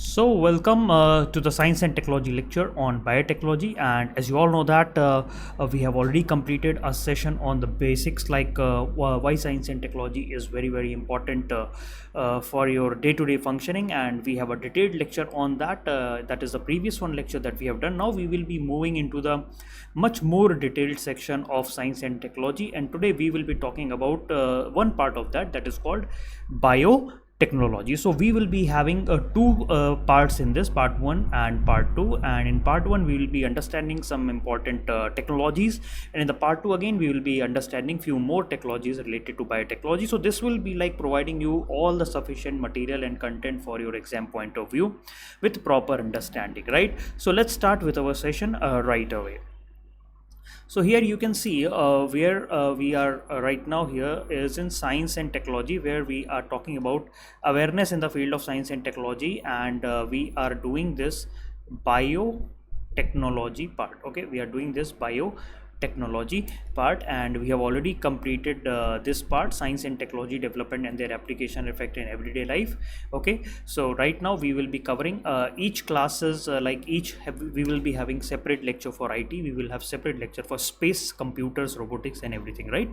So welcome to the science and technology lecture on biotechnology, and as you all know that we have already completed a session on the basics like why science and technology is very important for your day-to-day functioning, and we have a detailed lecture on that. That is the previous one lecture that we have done. Now we will be moving into the much more detailed section of science and technology, and today we will be talking about one part of that is called bio technology. So we will be having two parts in this, part 1 and part 2, and in part 1 we will be understanding some important technologies, and in the part 2 again we will be understanding few more technologies related to biotechnology. So this will be like providing you all the sufficient material and content for your exam point of view with proper understanding, right? So let's start with our session right away. So here you can see where we are right now. Here is in science and technology, where we are talking about awareness in the field of science and technology, and we are doing this biotechnology part. Okay, we are doing this biotechnology part, and we have already completed this part, science and technology development and their application effect in everyday life. Okay, so right now we will be covering each classes, we will be having separate lecture for IT, we will have separate lecture for space, computers, robotics and everything, right?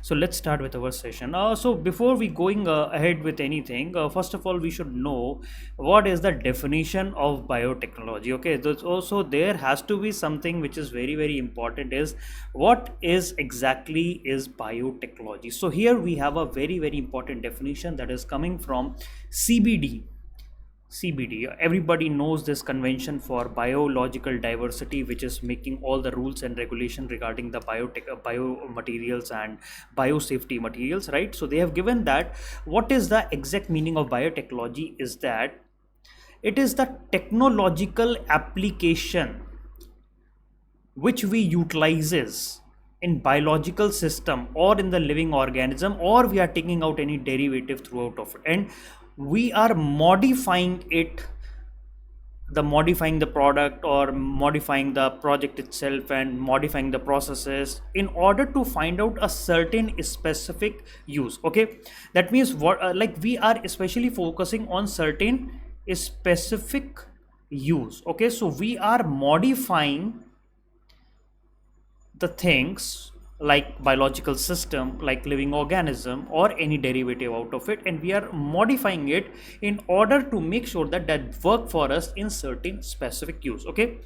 So let's start with our session. So before we going ahead with anything, first of all we should know what is the definition of biotechnology. Okay, also there has to be something which is very important, is what is exactly is biotechnology. So here we have a very important definition that is coming from CBD. Everybody knows this convention for biological diversity, which is making all the rules and regulation regarding the biomaterials and biosafety materials, right? So they have given that what is the exact meaning of biotechnology is that it is the technological application which we utilizes in biological system or in the living organism, or we are taking out any derivative throughout of it, and we are modifying it, modifying the product or modifying the project itself and modifying the processes in order to find out a certain specific use. Okay, that means what like we are especially focusing on certain specific use. Okay, so we are modifying the things like biological system, like living organism or any derivative out of it, and we are modifying it in order to make sure that that work for us in certain specific use. Okay,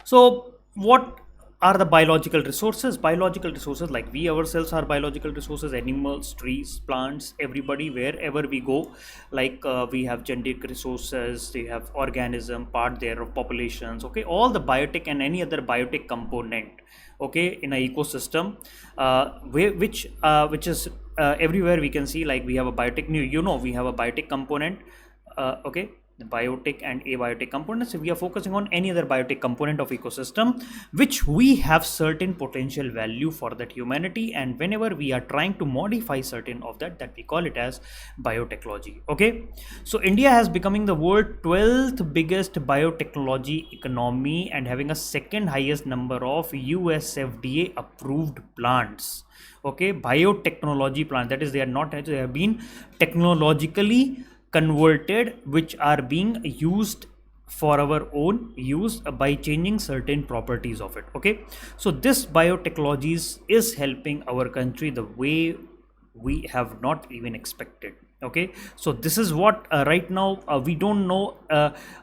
so what are the biological resources? Biological resources, like we ourselves are biological resources, animals, trees, plants, everybody, wherever we go. Like we have genetic resources, they have organism part there of populations. Okay, all the biotech and any other biotech component, okay, in a ecosystem, which is everywhere we can see, like we have a biotech, we have a biotech component, okay, the biotech and abiotic components. So we are focusing on any other biotech component of ecosystem which we have certain potential value for that humanity, and whenever we are trying to modify certain of that we call it as biotechnology. Okay, so India has becoming the world 12th biggest biotechnology economy and having a second highest number of US FDA approved plants. Okay, biotechnology plant, that is, they are not, they have been technologically converted, which are being used for our own use by changing certain properties of it. Okay, so this biotechnologies is helping our country the way we have not even expected. Okay, so this is what right now we don't know,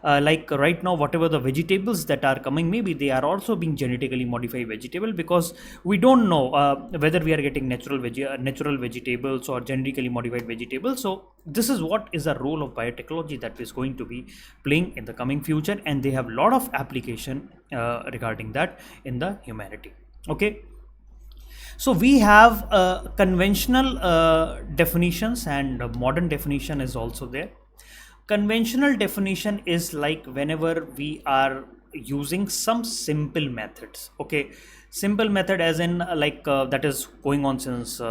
like right now whatever the vegetables that are coming, maybe they are also being genetically modified vegetable, because we don't know whether we are getting natural vegetables or genetically modified vegetables. So this is what is the role of biotechnology that is going to be playing in the coming future, and they have a lot of application regarding that in the humanity. Okay, so we have conventional definitions, and modern definition is also there. Conventional definition is like whenever we are using some simple methods. Okay, simple method as in that is going on since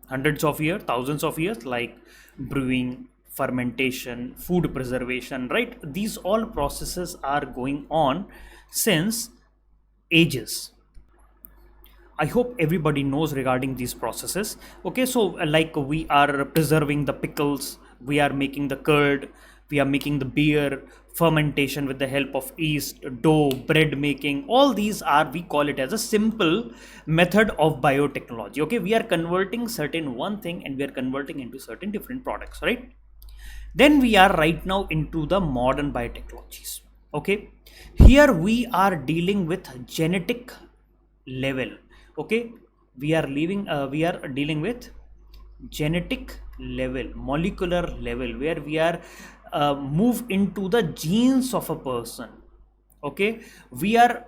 hundreds of years, thousands of years, like brewing, fermentation, food preservation, right? These all processes are going on since ages. I hope everybody knows regarding these processes. Okay, so like we are preserving the pickles, we are making the curd, We are making the beer, fermentation with the help of yeast, dough, bread making. All these are, we call it as a simple method of biotechnology. Okay, we are converting certain one thing and we are converting into certain different products, right? Then we are right now into the modern biotechnologies. Okay, here we are dealing with genetic level. Okay, we are dealing with genetic level, molecular level, where we are move into the genes of a person. Okay, we are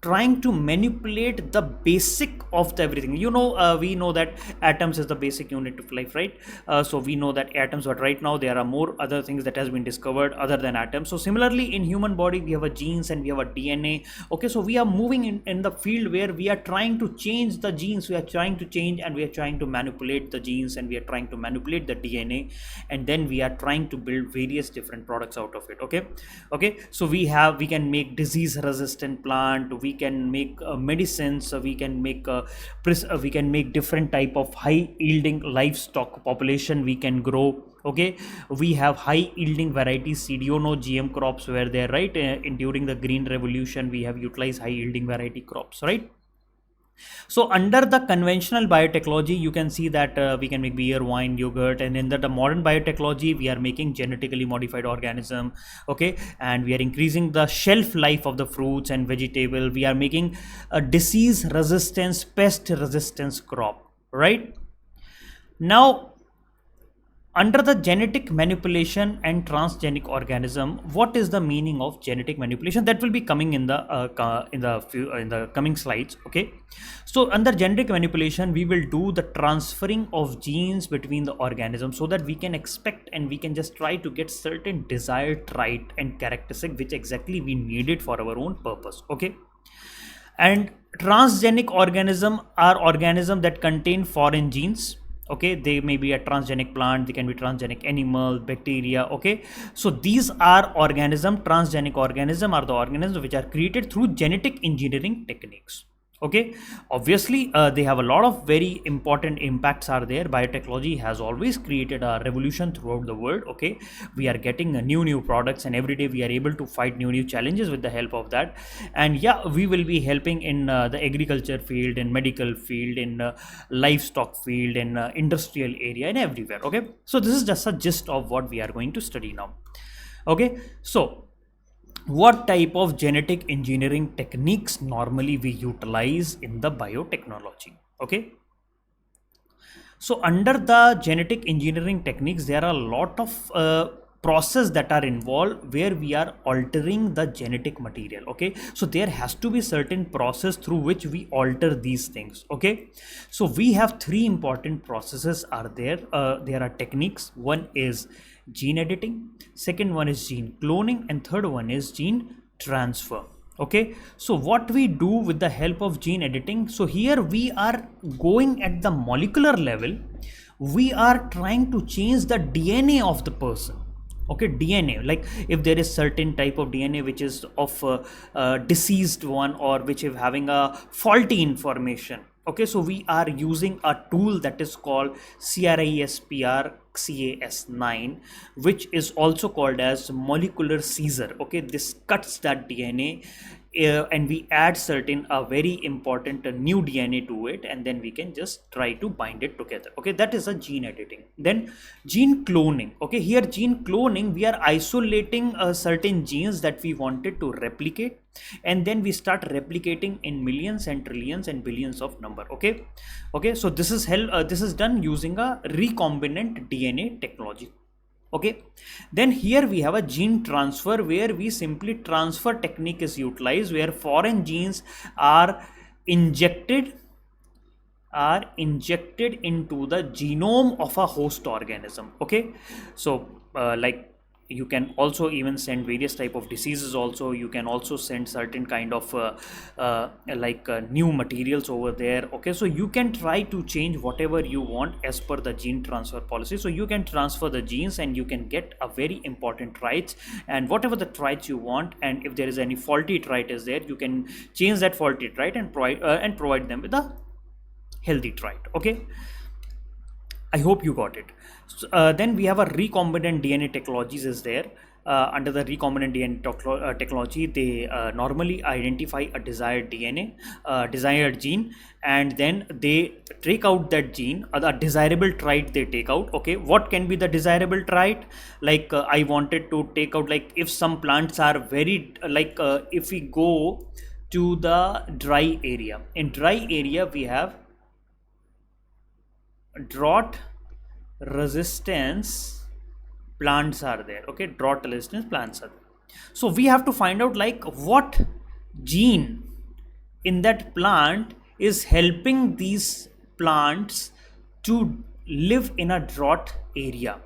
trying to manipulate the basic of the everything. We know that atoms is the basic unit of life, right? So we know that atoms, but right now there are more other things that has been discovered other than atoms. So similarly in human body we have a genes and we have a DNA. Okay, so we are moving in the field where we are trying to change the genes, we are trying to change and we are trying to manipulate the genes and we are trying to manipulate the DNA, and then we are trying to build various different products out of it. Okay, so we can make disease resistant plant, we can make medicines, we can make different type of high yielding livestock population we can grow. Okay, we have high yielding varieties. CDO GM crops were there, right? During the green revolution we have utilized high yielding variety crops, right? So under the conventional biotechnology, you can see that we can make beer, wine, yogurt, and in the modern biotechnology, we are making genetically modified organism. Okay, and we are increasing the shelf life of the fruits and vegetable. We are making a disease resistance, pest resistance crop. Right now, under the genetic manipulation and transgenic organism, what is the meaning of genetic manipulation? That will be coming in the in the coming slides. Okay, so under genetic manipulation we will do the transferring of genes between the organisms so that we can expect and we can just try to get certain desired trait and characteristic which exactly we needed for our own purpose. Okay, and transgenic organism are organism that contain foreign genes. Okay, they may be a transgenic plant, they can be transgenic animal, bacteria. Okay, so these are organism, transgenic organism are the organisms which are created through genetic engineering techniques. Okay, obviously they have a lot of very important impacts are there. Biotechnology has always created a revolution throughout the world. Okay, we are getting new products and every day we are able to fight new challenges with the help of that. And yeah, we will be helping in the agriculture field, in medical field, in livestock field, in industrial area, and everywhere. Okay, so this is just a gist of what we are going to study now. Okay, so what type of genetic engineering techniques normally we utilize in the biotechnology? Okay, so under the genetic engineering techniques there are a lot of process that are involved where we are altering the genetic material. Okay, so there has to be certain process through which we alter these things. Okay, so we have three important processes are there. There are techniques. One is gene editing, second one is gene cloning, and third one is gene transfer. Okay, so what we do with the help of gene editing, so here we are going at the molecular level, we are trying to change the DNA of the person. Okay, DNA, like if there is certain type of DNA which is of deceased one or which is having a faulty information. Okay, so we are using a tool that is called CRISPR Cas9, which is also called as molecular Caesar. Okay, this cuts that DNA and we add certain very important new DNA to it, and then we can just try to bind it together. Okay, that is a gene editing. Then gene cloning. Okay, here gene cloning, we are isolating certain genes that we wanted to replicate, and then we start replicating in millions and trillions and billions of number. Okay, so this is done using a recombinant DNA technology. Okay, then here we have a gene transfer where we simply transfer technique is utilized, where foreign genes are injected into the genome of a host organism. Okay, so like you can also even send various type of diseases. Also you can also send certain kind of new materials over there. Okay, so you can try to change whatever you want as per the gene transfer policy. So you can transfer the genes and you can get a very important traits, and whatever the traits you want, and if there is any faulty trait is there, you can change that faulty trait and provide them with a healthy trait. Okay, I hope you got it. Then we have a recombinant DNA technologies is there. Under the recombinant DNA technology, they normally identify a desired DNA, desired gene, and then they take out that gene, a desirable trait they take out. Okay, what can be the desirable trait? Like I wanted to take out, like if some plants are very if we go to the dry area. In dry area, we have drought resistance plants are there. Okay, drought resistance plants are there. So we have to find out like what gene in that plant is helping these plants to live in a drought area.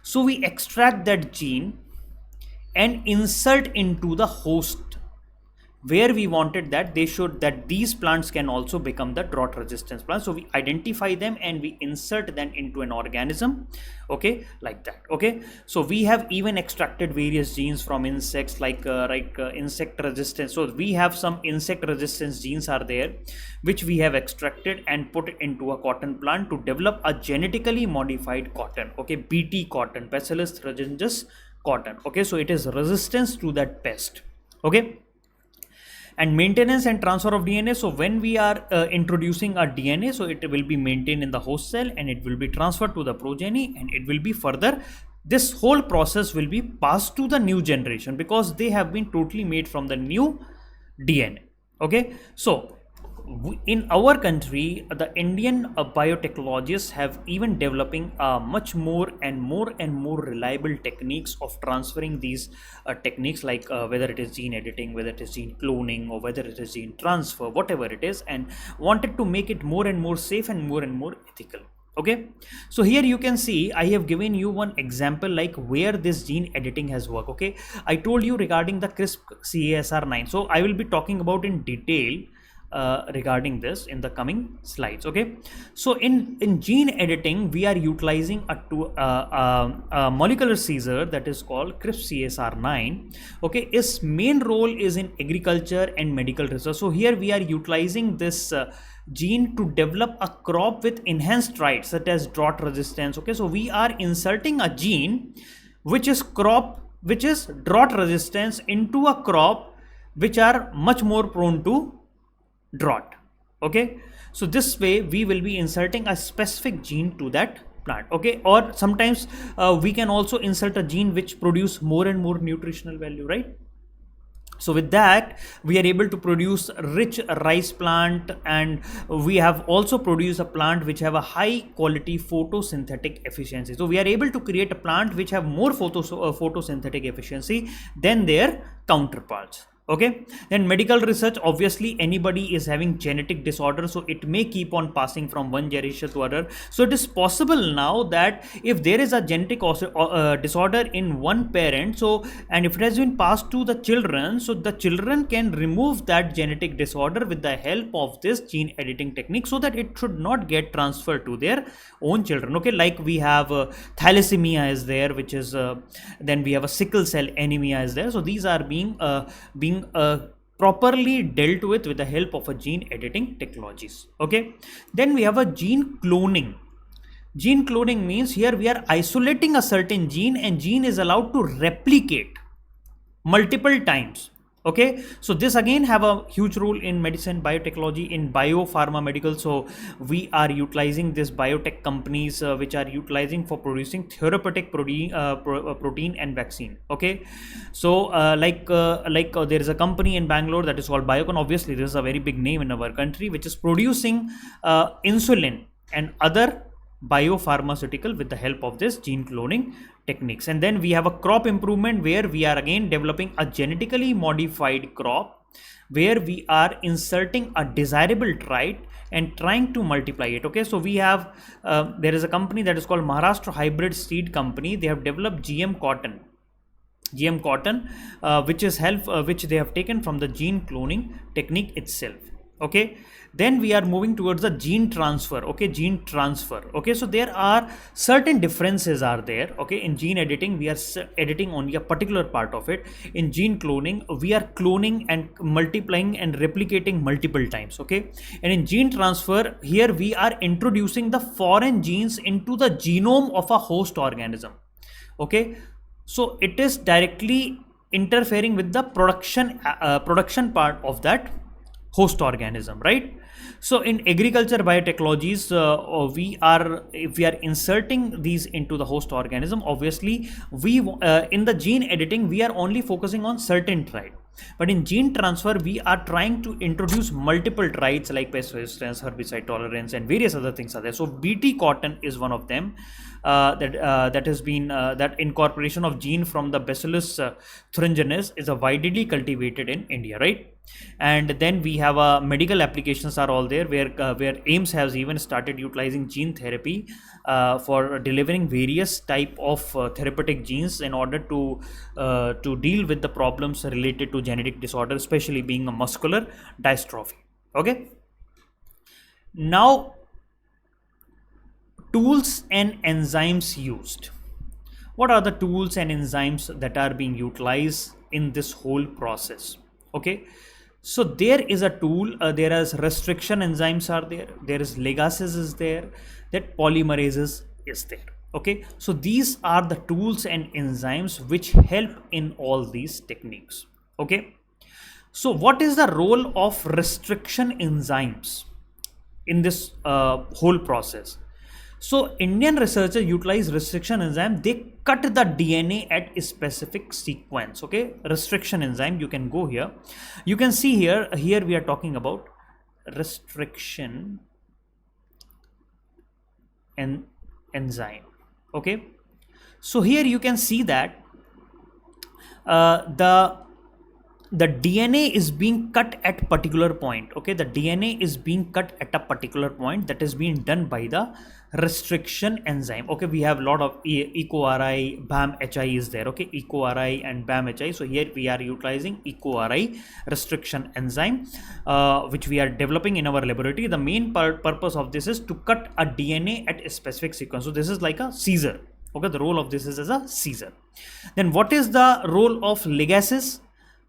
So we extract that gene and insert into the host where we wanted that they should, that these plants can also become the drought resistance plants. So we identify them and we insert them into an organism. Okay, like that. Okay, so we have even extracted various genes from insects, like insect resistance. So we have some insect resistance genes are there which we have extracted and put into a cotton plant to develop a genetically modified cotton. Okay, bt cotton, bacillus thuringiensis cotton. Okay, so it is resistance to that pest. Okay, and maintenance and transfer of DNA. So when we are introducing a DNA, so it will be maintained in the host cell and it will be transferred to the progeny, and it will be further, this whole process will be passed to the new generation because they have been totally made from the new DNA. Okay, so in our country, the Indian biotechnologists have even developing much more and more reliable techniques of transferring these techniques, like whether it is gene editing, whether it is gene cloning, or whether it is gene transfer, whatever it is, and wanted to make it more and more safe and more ethical. Okay, so here you can see I have given you one example like where this gene editing has worked. Okay, I told you regarding the CRISPR-Cas9, so I will be talking about in detail regarding this in the coming slides. Okay, so in gene editing we are utilizing a molecular scissor that is called CRISPR-Cas9. Okay, its main role is in agriculture and medical research. So here we are utilizing this gene to develop a crop with enhanced traits such as drought resistance. Okay, so we are inserting a gene which is drought resistance into a crop which are much more prone to drought. Okay, so this way we will be inserting a specific gene to that plant. Okay, or sometimes we can also insert a gene which produce more and more nutritional value, right? So with that we are able to produce rich rice plant, and we have also produced a plant which have a high quality photosynthetic efficiency. So we are able to create a plant which have more photosynthetic efficiency than their counterparts. Okay, then medical research, obviously anybody is having genetic disorder, so it may keep on passing from one generation to other. So it is possible now that if there is a genetic disorder in one parent, so and if it has been passed to the children, so the children can remove that genetic disorder with the help of this gene editing technique, so that it should not get transferred to their own children. Okay, like we have thalassemia is there, which is then we have a sickle cell anemia is there. So these are being properly dealt with the help of a gene editing technologies. Okay, then we have a gene cloning. Gene cloning means here we are isolating a certain gene, and gene is allowed to replicate multiple times. Okay, so this again have a huge role in medicine, biotechnology, in biopharma medical. So we are utilizing this biotech companies which are utilizing for producing therapeutic protein and vaccine. Okay, so there is a company in Bangalore that is called Biocon. Obviously this is a very big name in our country, which is producing insulin and other biopharmaceutical with the help of this gene cloning techniques. And then we have a crop improvement, where we are again developing a genetically modified crop where we are inserting a desirable trait and trying to multiply it. Okay, so we have there is a company that is called Maharashtra Hybrid Seed Company. They have developed GM cotton, which is which they have taken from the gene cloning technique itself. Okay, then we are moving towards the gene transfer. Okay, gene transfer. Okay, so there are certain differences are there. Okay, in gene editing we are editing only a particular part of it. In gene cloning we are cloning and multiplying and replicating multiple times. Okay, and in gene transfer here we are introducing the foreign genes into the genome of a host organism. Okay, so it is directly interfering with the production part of that host organism, right? So in agriculture biotechnologies, if we are inserting these into the host organism, obviously we in the gene editing we are only focusing on certain trait, but in gene transfer we are trying to introduce multiple traits like pest resistance, herbicide tolerance, and various other things are there. So bt cotton is one of them. That has been that incorporation of gene from the Bacillus thuringiensis is a widely cultivated in India, right? And then we have medical applications are all there, where AIMS has even started utilizing gene therapy for delivering various type of therapeutic genes in order to deal with the problems related to genetic disorder, especially being a muscular dystrophy. Okay, now tools and enzymes used. What are the tools and enzymes that are being utilized in this whole process? Okay, so there is a tool, there is restriction enzymes are there is ligases is there, that polymerases is there. Okay, so these are the tools and enzymes which help in all these techniques. Okay, so what is the role of restriction enzymes in this whole process? So Indian researchers utilize restriction enzyme. They cut the DNA at a specific sequence. Okay, restriction enzyme. You can go here. You can see here. Here we are talking about restriction and enzyme. Okay, so here you can see that the DNA is being cut at particular point. Okay, the DNA is being cut at a particular point that is being done by the restriction enzyme. Okay, we have a lot of EcoRI, BAM-HI is there. Okay, EcoRI and BAM-HI. So here we are utilizing EcoRI restriction enzyme, which we are developing in our laboratory. The main purpose of this is to cut a DNA at a specific sequence. So this is like a Caesar. Okay, the role of this is as a Caesar. Then what is the role of ligases?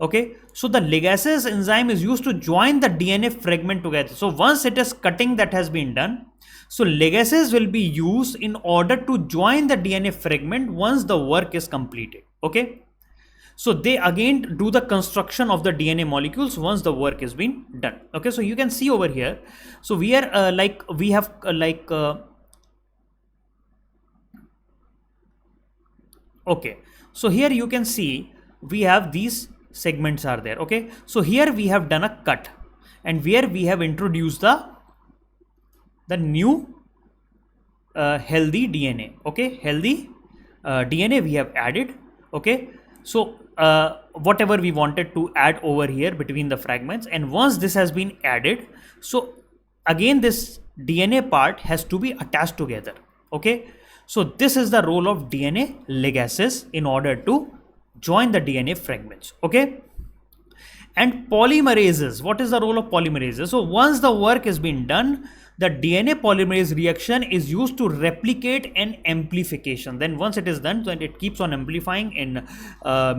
Okay, so the ligases enzyme is used to join the DNA fragment together. So once it is cutting that has been done, so ligases will be used in order to join the DNA fragment once the work is completed. Okay, so they again do the construction of the DNA molecules once the work is been done. Okay, so you can see over here. So we are okay, so here you can see we have these segments are there. Okay, so here we have done a cut, and where we have introduced the new healthy DNA. Okay, healthy DNA we have added. Okay, so whatever we wanted to add over here between the fragments, and once this has been added, so again this DNA part has to be attached together. Okay, so this is the role of DNA ligases in order to join the DNA fragments. Okay, and polymerases. What is the role of polymerases? So once the work has been done, the DNA polymerase reaction is used to replicate an amplification. Then once it is done, then it keeps on amplifying in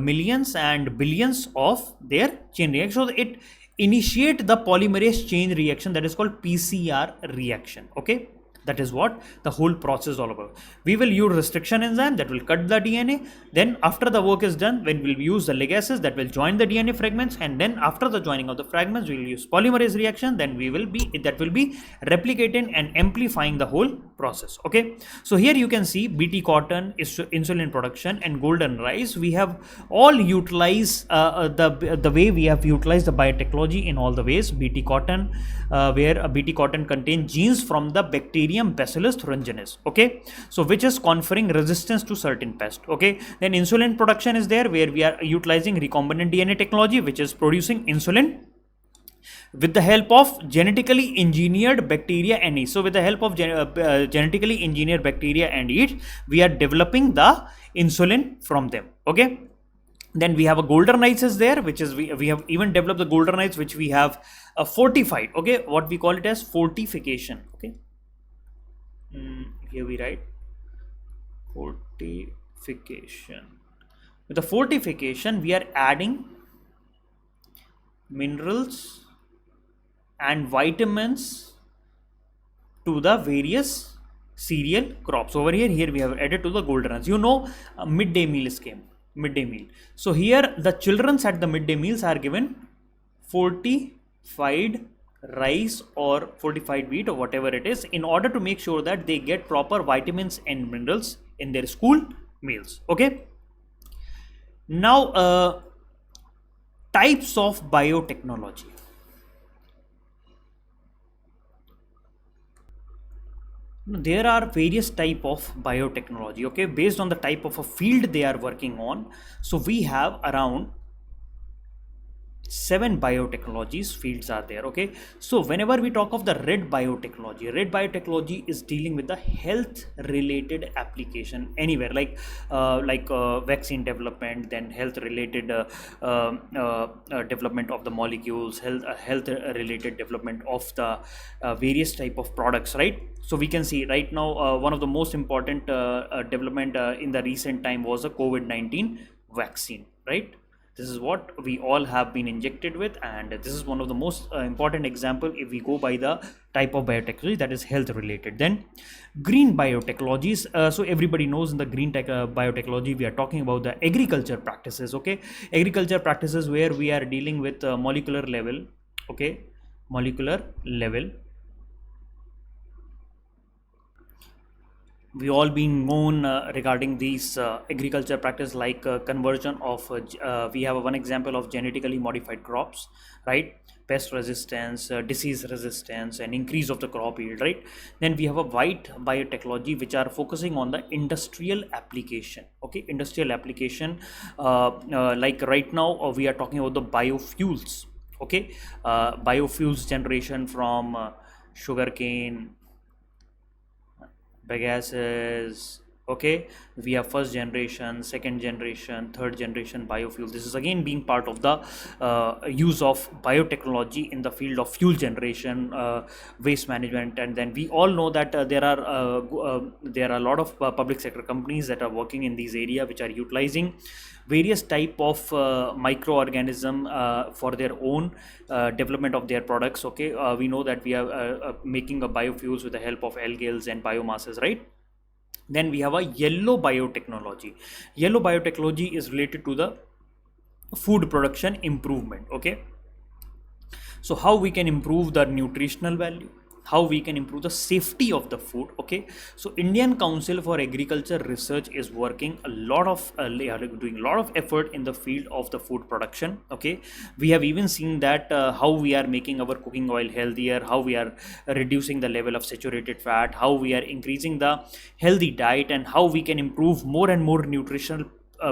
millions and billions of their chain reaction. So it initiate the polymerase chain reaction that is called PCR reaction. Okay, that is what the whole process is all about. We will use restriction enzyme that will cut the DNA. Then after the work is done, when we'll use the ligases that will join the DNA fragments, and then after the joining of the fragments, we will use polymerase reaction. Then that will be replicating and amplifying the whole process. Okay, so here you can see BT cotton, insulin production, and golden rice. We have all utilized the way we have utilized the biotechnology in all the ways. BT cotton, where BT cotton contains genes from the bacteria Bacillus thuringiensis. Okay, so which is conferring resistance to certain pests. Okay, then insulin production is there, where we are utilizing recombinant DNA technology, which is producing insulin with the help of genetically engineered bacteria and yeast. So with the help of genetically engineered bacteria and yeast, we are developing the insulin from them. Okay, Then we have a golden rice is there, which is we have even developed the golden rice, which we have fortified. Okay, what we call it as fortification. Okay, here we write fortification. With the fortification, we are adding minerals and vitamins to the various cereal crops. Over here we have added to the golden rice. You know, midday meal scheme, midday meal. So here the childrens at the midday meals are given fortified rice or fortified wheat or whatever it is, in order to make sure that they get proper vitamins and minerals in their school meals. Okay. Now, types of biotechnology. There are various type of biotechnology, okay, based on the type of a field they are working on. So we have around 7 biotechnologies fields are there. Okay, so whenever we talk of the red biotechnology is dealing with the health related application anywhere, like vaccine development, then health related development of the molecules, health related development of the various type of products, right? So we can see right now, one of the most important development in the recent time was a COVID-19 vaccine, right? This is what we all have been injected with, and this is one of the most important example if we go by the type of biotechnology that is health related. Then green biotechnologies. So everybody knows in the biotechnology we are talking about the agriculture practices. Okay, agriculture practices where we are dealing with molecular level. Okay, molecular level. We all been known regarding these agriculture practice, like conversion of we have one example of genetically modified crops, right? Pest resistance, disease resistance, and increase of the crop yield, right? Then we have a white biotechnology which are focusing on the industrial application. Okay, industrial application, like right now we are talking about the biofuels. Okay, biofuels generation from sugarcane, bagases. Okay, we have first generation, second generation, third generation biofuel. This is again being part of the use of biotechnology in the field of fuel generation, waste management. And then we all know that there are a lot of public sector companies that are working in these area, which are utilizing various type of microorganism for their own development of their products. Okay, we know that we are making a biofuels with the help of algales and biomasses, right? Then we have a yellow biotechnology. Yellow biotechnology is related to the food production improvement. Okay, so how we can improve the nutritional value, how we can improve the safety of the food. Okay, so Indian Council for Agriculture Research is working a lot of they are doing a lot of effort in the field of the food production. Okay, we have even seen that how we are making our cooking oil healthier, how we are reducing the level of saturated fat, how we are increasing the healthy diet, and how we can improve more and more nutritional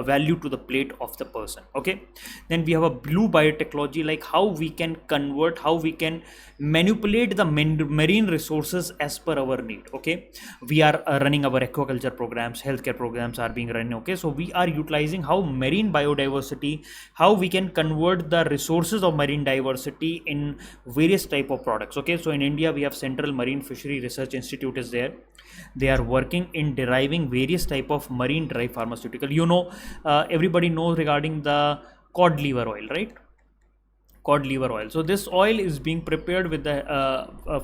value to the plate of the person. Okay, then we have a blue biotechnology, like how we can convert, how we can manipulate the marine resources as per our need. Okay, we are running our aquaculture programs, healthcare programs are being run. Okay, so we are utilizing how marine biodiversity, how we can convert the resources of marine diversity in various type of products. Okay, so in India we have Central Marine Fishery Research Institute is there. They are working in deriving various type of marine derived pharmaceutical. You know, everybody knows regarding the cod liver oil, right? Cod liver oil. So this oil is being prepared with the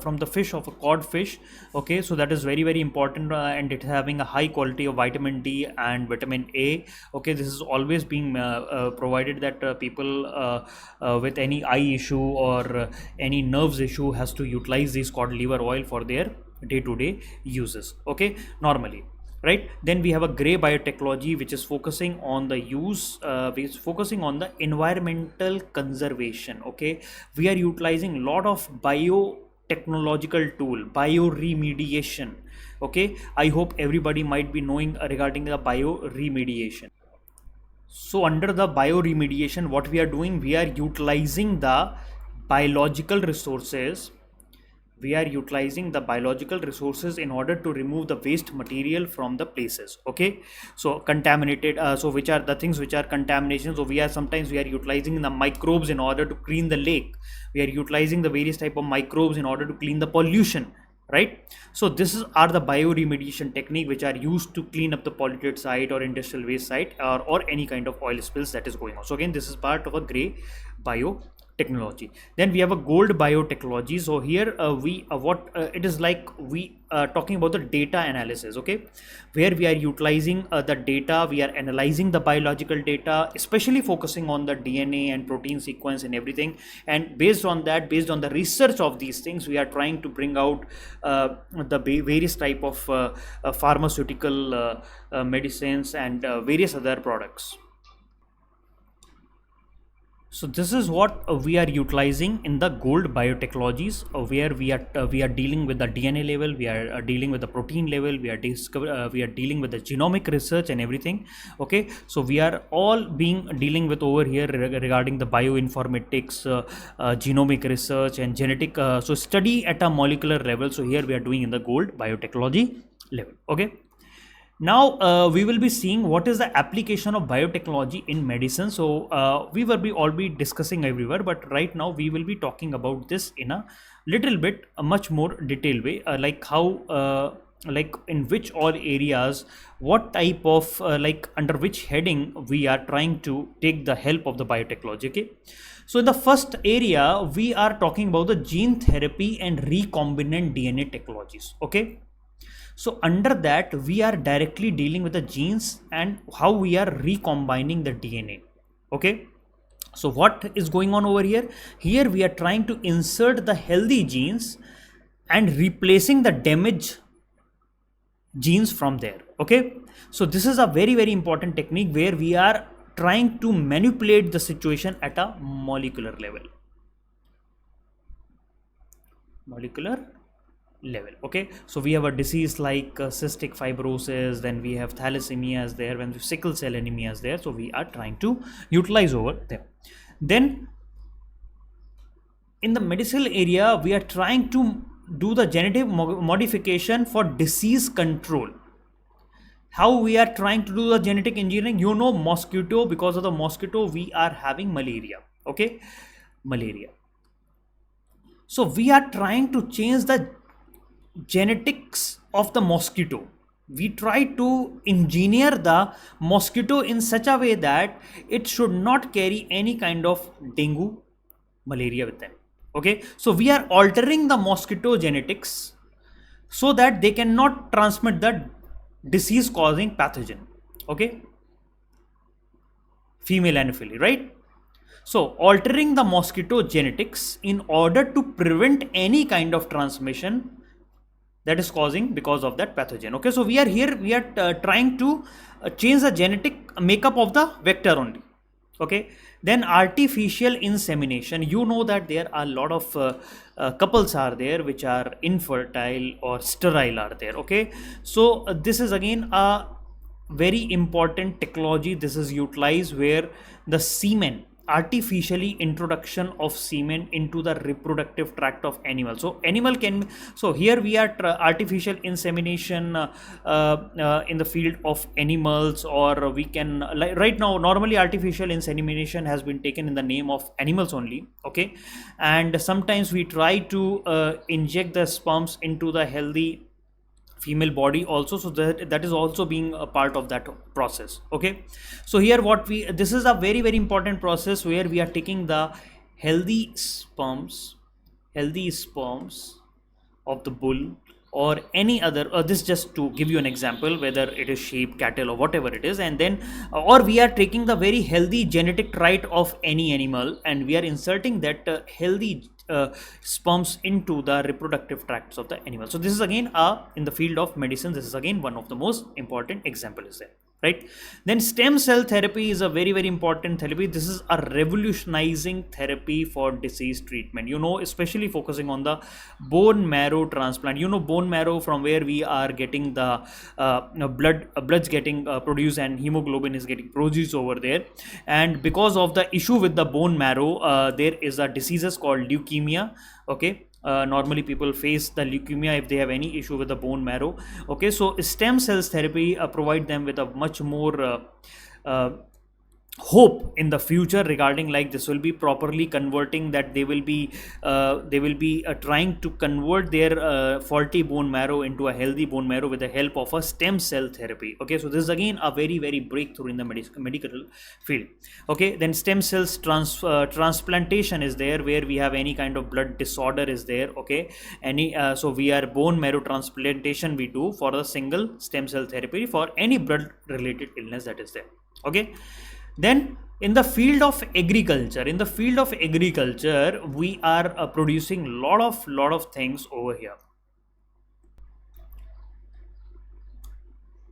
from the fish of a cod fish. Okay, so that is very very important, and it's having a high quality of vitamin D and vitamin A. Okay, this is always being provided that people with any eye issue or any nerves issue has to utilize this cod liver oil for their day-to-day uses. Okay, normally, right? Then we have a gray biotechnology which is focusing on the use which is focusing on the environmental conservation. Okay, we are utilizing a lot of biotechnological tool, bioremediation. Okay, I hope everybody might be knowing regarding the bioremediation. So under the bioremediation, what we are doing, we are utilizing the biological resources we are utilizing the biological resources in order to remove the waste material from the places. Okay, so contaminated, so which are the things which are contamination. So we are sometimes we are utilizing the microbes in order to clean the lake. We are utilizing the various type of microbes in order to clean the pollution, right? So are the bioremediation technique which are used to clean up the polluted site or industrial waste site, or any kind of oil spills that is going on. So again, this is part of a gray biotechnology. Then we have a gold biotechnology. So here we what it is like, we talking about the data analysis. Okay, where we are utilizing the data, we are analyzing the biological data, especially focusing on the DNA and protein sequence and everything. And based on that, based on the research of these things, we are trying to bring out the various type of pharmaceutical medicines and various other products. So this is what we are utilizing in the gold biotechnologies, where we are dealing with the DNA level, we are dealing with the protein level, we are dealing with the genomic research and everything. Okay, so we are all being dealing with over here regarding the bioinformatics, genomic research and genetic. So study at a molecular level. So here we are doing in the gold biotechnology level. Okay. Now we will be seeing what is the application of biotechnology in medicine. So we will be all be discussing everywhere, but right now we will be talking about this in a little bit a much more detailed way, like how like in which all areas, what type of like under which heading we are trying to take the help of the biotechnology. Okay, so in the first area we are talking about the gene therapy and recombinant DNA technologies. Okay, so under that, we are directly dealing with the genes and how we are recombining the DNA. Okay. So what is going on over here? Here we are trying to insert the healthy genes and replacing the damaged genes from there. Okay. So this is a very important technique where we are trying to manipulate the situation at a molecular level. Okay, so we have a disease like cystic fibrosis, then we have thalassemia is there, when sickle cell anemia is there. So we are trying to utilize over them. Then in the medicinal area, we are trying to do the genetic modification for disease control. How we are trying to do the genetic engineering? Mosquito, because of the mosquito we are having malaria. Okay, malaria. So we are trying to change the genetics of the mosquito. We try to engineer the mosquito in such a way that it should not carry any kind of dengue, malaria with them. Okay, so we are altering the mosquito genetics so that they cannot transmit the disease causing pathogen. Okay, female anopheles, right? So altering the mosquito genetics in order to prevent any kind of transmission that is causing because of that pathogen. Okay, so we are trying to change the genetic makeup of the vector only. Okay, then artificial insemination. That there are a lot of couples are there which are infertile or sterile are there. Okay, so this is again a very important technology. This is utilized where the semen, artificially introduction of semen into the reproductive tract of animal. So animal can, so here we are artificial insemination in the field of animals, or we can like right now normally artificial insemination has been taken in the name of animals only. Okay, and sometimes we try to inject the sperms into the healthy female body also, so that is also being a part of that process. Okay, so here this is a very important process where we are taking the healthy sperms of the bull or any other, this just to give you an example, whether it is sheep, cattle or whatever it is, and then or we are taking the very healthy genetic trait of any animal and we are inserting that healthy sperms into the reproductive tracts of the animal. So this is again in the field of medicine, this is again one of the most important example is there, right? Then stem cell therapy is a very important therapy. This is a revolutionizing therapy for disease treatment, especially focusing on the bone marrow transplant. Bone marrow from where we are getting the blood's getting produced and hemoglobin is getting produced over there. And because of the issue with the bone marrow, there is a diseases called leukemia. Okay, normally people face the leukemia if they have any issue with the bone marrow. Okay, so stem cells therapy provide them with a much more uh, hope in the future regarding like this will be properly converting, that they will be trying to convert their faulty bone marrow into a healthy bone marrow with the help of a stem cell therapy. Okay, so this is again a very very breakthrough in the medical field. Okay, then stem cells transplantation is there, where we have any kind of blood disorder is there. Okay, any so we are bone marrow transplantation we do for a single stem cell therapy for any blood related illness that is there. Okay, then in the field of agriculture we are producing lot of things over here.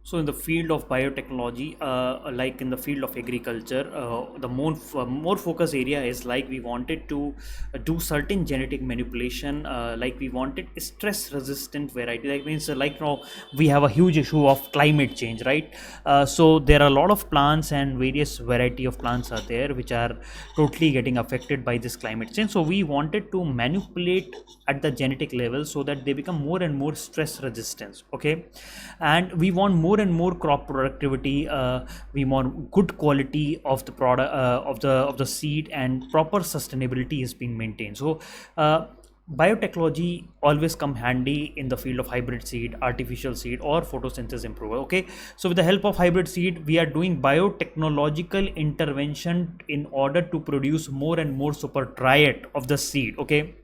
So in the field of biotechnology, like in the field of agriculture, the more focus area is like we wanted to do certain genetic manipulation, like we wanted stress resistant variety. That means like now we have a huge issue of climate change, right? So there are a lot of plants and various variety of plants are there which are totally getting affected by this climate change. So we wanted to manipulate at the genetic level so that they become more and more stress resistance. Okay, and we want more and more crop productivity. We want good quality of the product, of the seed, and proper sustainability is being maintained. So biotechnology always come handy in the field of hybrid seed, artificial seed, or photosynthesis improver. Okay, so with the help of hybrid seed we are doing biotechnological intervention in order to produce more and more super triad of the seed. Okay,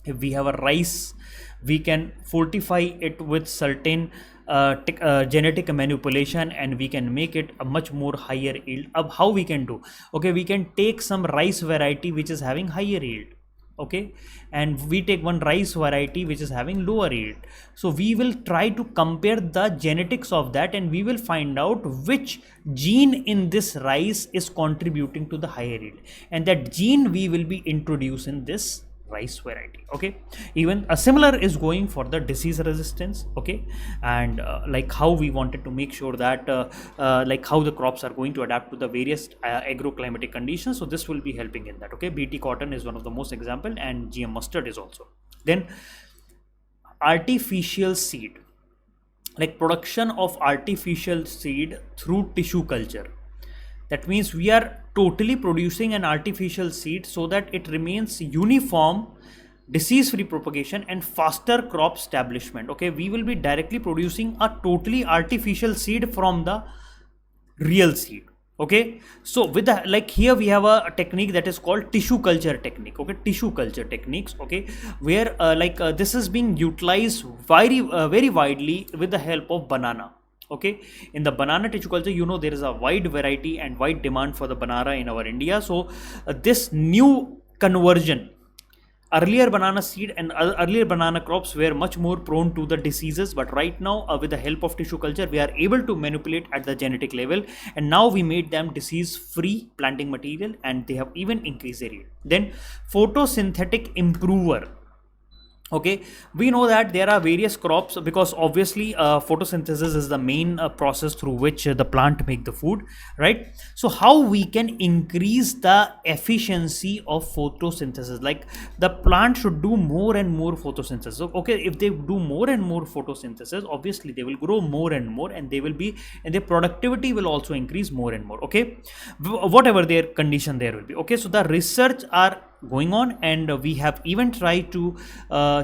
if we have a rice, we can fortify it with certain genetic manipulation, and we can make it a much more higher yield. Of how we can do? Okay, we can take some rice variety which is having higher yield. Okay, and we take one rice variety which is having lower yield. So we will try to compare the genetics of that, and we will find out which gene in this rice is contributing to the higher yield, and that gene we will be introducing this rice variety. Okay, even a similar is going for the disease resistance. Okay, and like how we wanted to make sure that like how the crops are going to adapt to the various agroclimatic conditions. So this will be helping in that. Okay, bt cotton is one of the most example, and gm mustard is also. Then artificial seed, like production of artificial seed through tissue culture. That means we are totally producing an artificial seed so that it remains uniform, disease free propagation, and faster crop establishment. Okay, we will be directly producing a totally artificial seed from the real seed. Okay, so with the like here we have a technique that is called tissue culture technique. Okay, tissue culture techniques. Okay, where this is being utilized very widely with the help of banana. Okay, in the banana tissue culture, you know, there is a wide variety and wide demand for the banana in our India. So this new conversion, earlier banana seed and earlier banana crops were much more prone to the diseases, but right now with the help of tissue culture we are able to manipulate at the genetic level, and now we made them disease free planting material, and they have even increased their yield. Then photosynthetic improver. Okay, we know that there are various crops, because obviously photosynthesis is the main process through which the plant make the food, right? So how we can increase the efficiency of photosynthesis? Like the plant should do more and more photosynthesis. So, okay, if they do more and more photosynthesis, obviously they will grow more and more, and they will be, and their productivity will also increase more and more. Okay, whatever their condition there will be. Okay, so the research are going on, and we have even tried to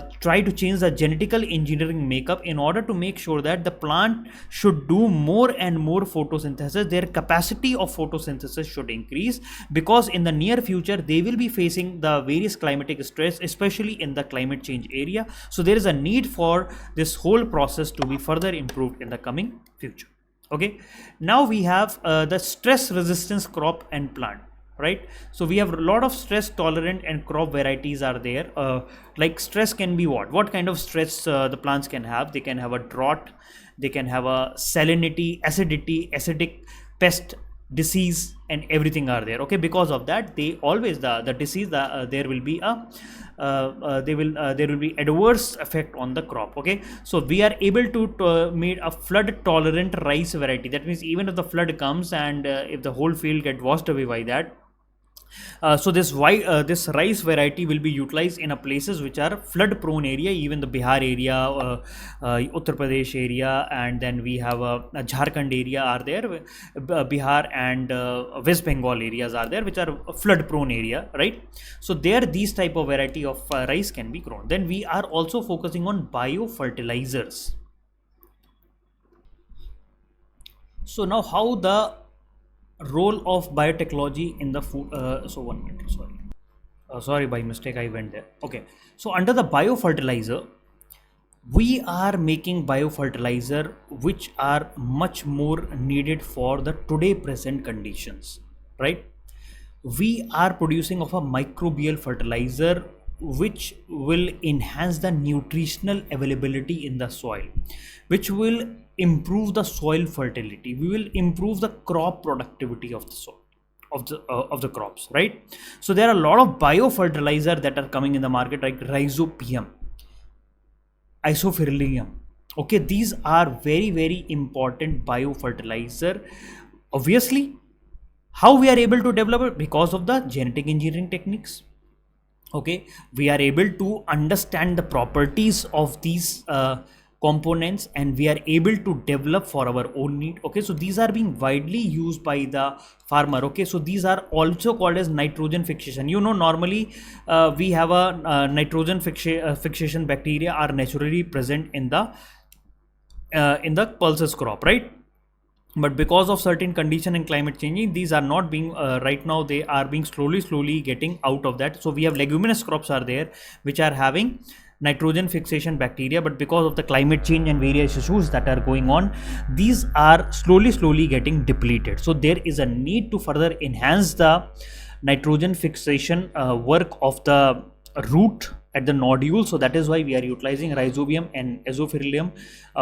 change the genetical engineering makeup in order to make sure that the plant should do more and more photosynthesis. Their capacity of photosynthesis should increase, because in the near future they will be facing the various climatic stress, especially in the climate change area. So there is a need for this whole process to be further improved in the coming future. Okay, now we have the stress resistance crop and plant, right? So we have a lot of stress tolerant and crop varieties are there. Like stress can be what kind of stress the plants can have? They can have a drought, they can have a salinity, acidity, acidic, pest, disease, and everything are there. Okay, because of that they always the disease, there will be a there will be adverse effect on the crop. Okay, so we are able to made a flood tolerant rice variety. That means even if the flood comes and if the whole field get washed away by that, This rice variety will be utilized in a places which are flood prone area, even the Bihar area, Uttar Pradesh area, and then we have a Jharkhand area are there, Bihar and West Bengal areas are there, which are flood prone area, right? So there these type of variety of rice can be grown. Then we are also focusing on biofertilizers. So now how the role of biotechnology in the food, so 1 minute, sorry. Sorry, by mistake I went there. Okay, so under the biofertilizer, we are making biofertilizer which are much more needed for the today present conditions, right? We are producing of a microbial fertilizer which will enhance the nutritional availability in the soil, which will improve the soil fertility, we will improve the crop productivity of the soil, of the crops, right? So there are a lot of biofertilizer that are coming in the market, like rhizobium, isophyrillium. Okay, these are very very important biofertilizer. Obviously, how we are able to develop it? Because of the genetic engineering techniques. Okay, we are able to understand the properties of these components, and we are able to develop for our own need. Okay, so these are being widely used by the farmer. Okay, so these are also called as nitrogen fixation. You know, normally we have a nitrogen fixation bacteria are naturally present in the pulses crop, right? But because of certain condition and climate changing, these are not being right now, they are being slowly getting out of that. So we have leguminous crops are there which are having nitrogen fixation bacteria, but because of the climate change and various issues that are going on, these are slowly getting depleted. So there is a need to further enhance the nitrogen fixation work of the root at the nodule. So that is why we are utilizing rhizobium and azophyrilium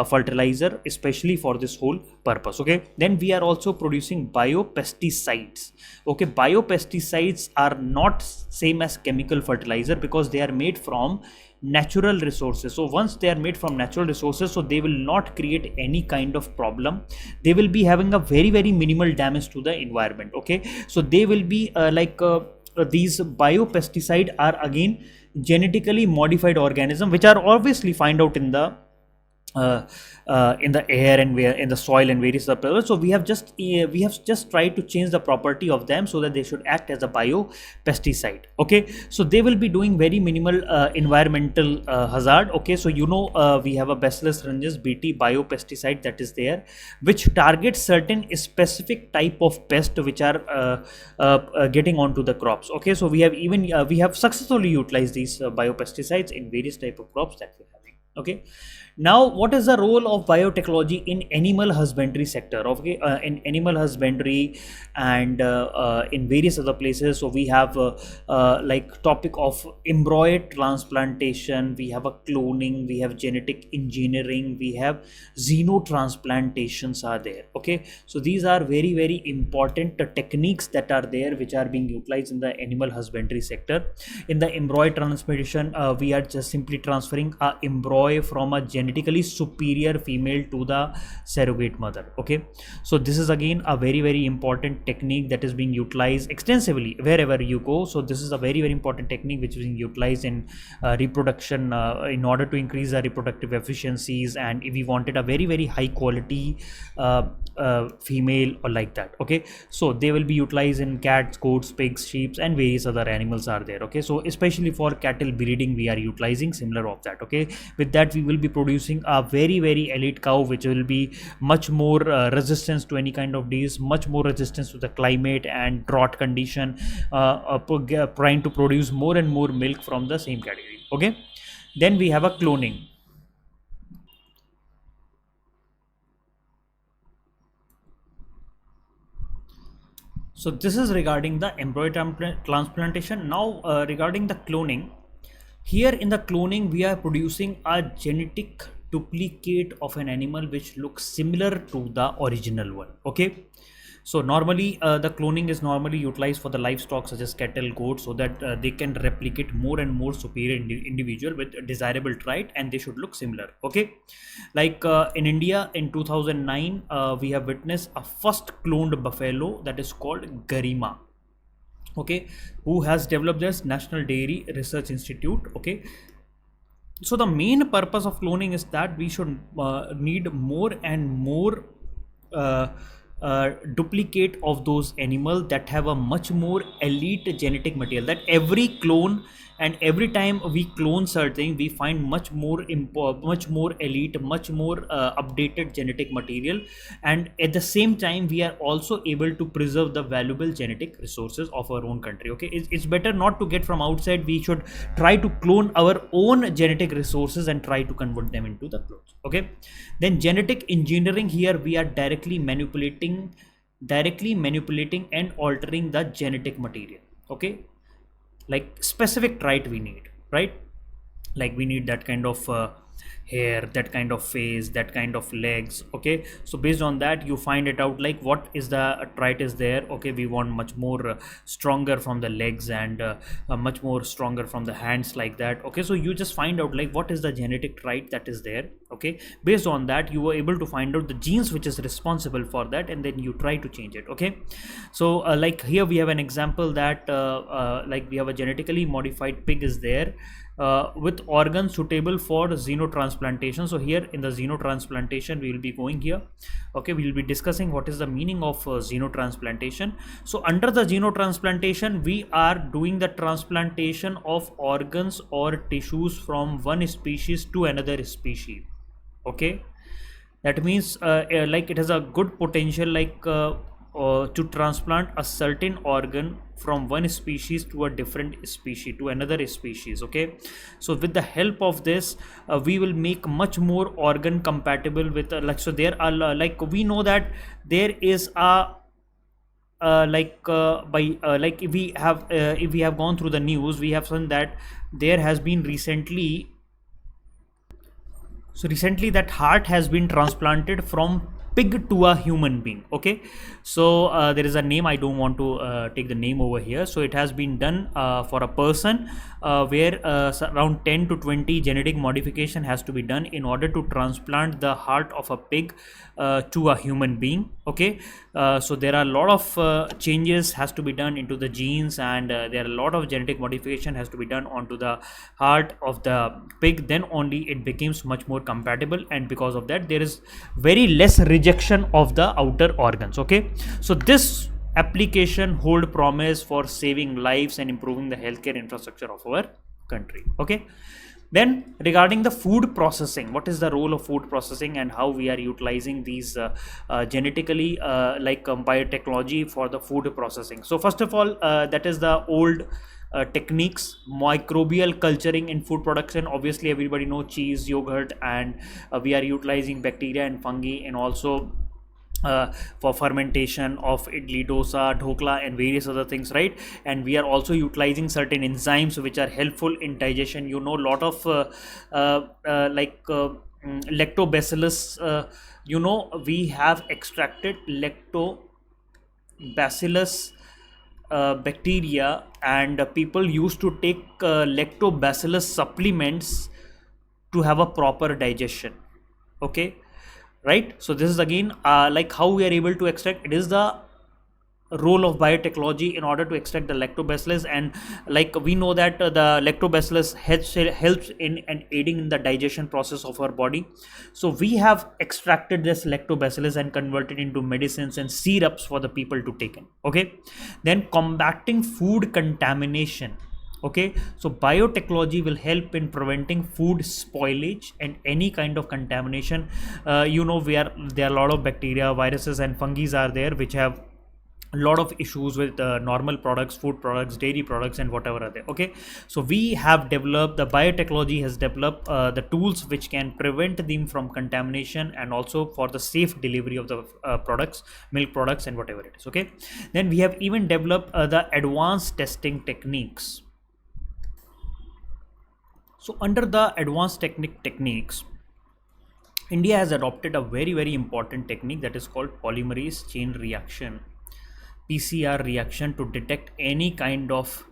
fertilizer especially for this whole purpose. Okay, then we are also producing biopesticides. Okay, biopesticides are not same as chemical fertilizer because they are made from natural resources. So once they are made from natural resources, so they will not create any kind of problem, they will be having a very minimal damage to the environment. Okay, so they will be these biopesticide are again genetically modified organism which are obviously find out in the air and where in the soil and various other places. So we have just tried to change the property of them so that they should act as a biopesticide. Okay, so they will be doing very minimal environmental hazard. Okay, so you know, we have a Bacillus thuringiensis bt biopesticide that is there, which targets certain specific type of pest which are getting onto the crops. Okay, so we have successfully utilized these biopesticides in various type of crops that we have. Okay, now what is the role of biotechnology in animal husbandry sector? Okay, in animal husbandry and in various other places. So we have like topic of embryo transplantation, we have a cloning, we have genetic engineering, we have xenotransplantations are there. Okay, so these are very important techniques that are there which are being utilized in the animal husbandry sector. In the embryo transplantation, we are just simply transferring a embryo from a genetically superior female to the surrogate mother. Okay, so this is again a very important technique that is being utilized extensively wherever you go. So this is a very important technique which is being utilized in reproduction in order to increase the reproductive efficiencies, and if we wanted a very high quality female or like that. Okay, so they will be utilized in cats, goats, pigs, sheep and various other animals are there. Okay, so especially for cattle breeding we are utilizing similar of that. Okay, with that we will be producing a very elite cow which will be much more resistance to any kind of disease, much more resistance to the climate and drought condition, trying to produce more and more milk from the same category. Okay, then we have a cloning. So this is regarding the embryo transplantation. Now regarding the cloning, here in the cloning we are producing a genetic duplicate of an animal which looks similar to the original one. Okay, so normally the cloning is normally utilized for the livestock such as cattle, goats, so that they can replicate more and more superior individual with a desirable trait and they should look similar. Okay, like in India in 2009 we have witnessed a first cloned buffalo that is called Garima. okay, who has developed this National Dairy Research Institute. Okay, so the main purpose of cloning is that we should need more and more uh, duplicate of those animals that have a much more elite genetic material, that every clone and every time we clone certain, we find much more elite, much more updated genetic material, and at the same time we are also able to preserve the valuable genetic resources of our own country. Okay, it's better not to get from outside. We should try to clone our own genetic resources and try to convert them into the clones. Okay, then genetic engineering, here we are directly manipulating and altering the genetic material. Okay, like specific trait we need, right? Like we need that kind of hair, that kind of face, that kind of legs. Okay, so based on that you find it out, like what is the trait is there. Okay, we want much more stronger from the legs and much more stronger from the hands, like that. Okay, so you just find out like what is the genetic trait that is there. Okay, based on that you were able to find out the genes which is responsible for that, and then you try to change it. Okay, so like here we have an example that like we have a genetically modified pig is there, with organs suitable for xenotransplantation. So here in the xenotransplantation we will be going here. Okay, we will be discussing what is the meaning of xenotransplantation. So under the xenotransplantation we are doing the transplantation of organs or tissues from one species to another species. Okay, that means like it has a good potential, like to transplant a certain organ from one species to a different species to another species. Okay, so with the help of this we will make much more organ compatible with like, so there are like we know that there is a by like if we have gone through the news, we have seen that there has been recently, so recently that heart has been transplanted from pig to a human being. Okay, so there is a name, I don't want to take the name over here. So it has been done for a person where around 10 to 20 genetic modification has to be done in order to transplant the heart of a pig to a human being. Okay, so there are a lot of changes has to be done into the genes, and there are a lot of genetic modification has to be done onto the heart of the pig, then only it becomes much more compatible, and because of that there is very less rejection of the outer organs. Okay, so this application hold promise for saving lives and improving the healthcare infrastructure of our country. Okay, then regarding the food processing, what is the role of food processing and how we are utilizing these genetically biotechnology for the food processing. So first of all, that is the old techniques, microbial culturing in food production. Obviously everybody know cheese, yogurt, and we are utilizing bacteria and fungi, and also for fermentation of idli, dosa, dhokla, and various other things, right? And we are also utilizing certain enzymes which are helpful in digestion. You know, a lot of lactobacillus, you know, we have extracted lactobacillus bacteria, and people used to take lactobacillus supplements to have a proper digestion. Okay, right? So this is again like how we are able to extract. It is the role of biotechnology in order to extract the lactobacillus, and like we know that the lactobacillus helps in and aiding in the digestion process of our body. So we have extracted this lactobacillus and converted into medicines and syrups for the people to take in. Okay, then combating food contamination. Okay, so biotechnology will help in preventing food spoilage and any kind of contamination. You know, there are a lot of bacteria, viruses, and fungi are there which have a lot of issues with normal products, food products, dairy products, and whatever are there. Okay, so we have developed, the biotechnology has developed the tools which can prevent them from contamination, and also for the safe delivery of the products, milk products, and whatever it is. Okay, then we have even developed the advanced testing techniques. So under the advanced techniques, India has adopted a very important technique that is called polymerase chain reaction, PCR reaction, to detect any kind of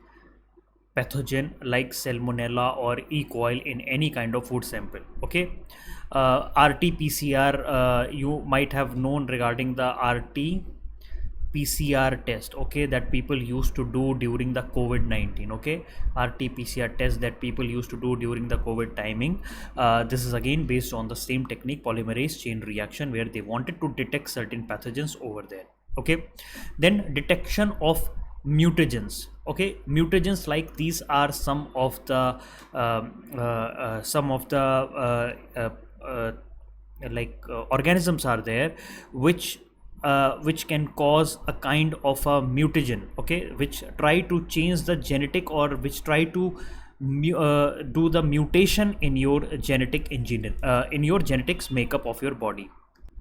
pathogen like salmonella or E. coli in any kind of food sample. Okay, RT-PCR, you might have known regarding the RT PCR test, okay, that people used to do during the COVID-19, okay, RT-PCR test that people used to do during the COVID timing. This is again based on the same technique, polymerase chain reaction, where they wanted to detect certain pathogens over there, okay. Then detection of mutagens, okay. Mutagens like these are some of the organisms are there which can cause a kind of a mutagen, okay, which try to change the genetic, or which try to do the mutation in your genetic engineer, in your genetics makeup of your body.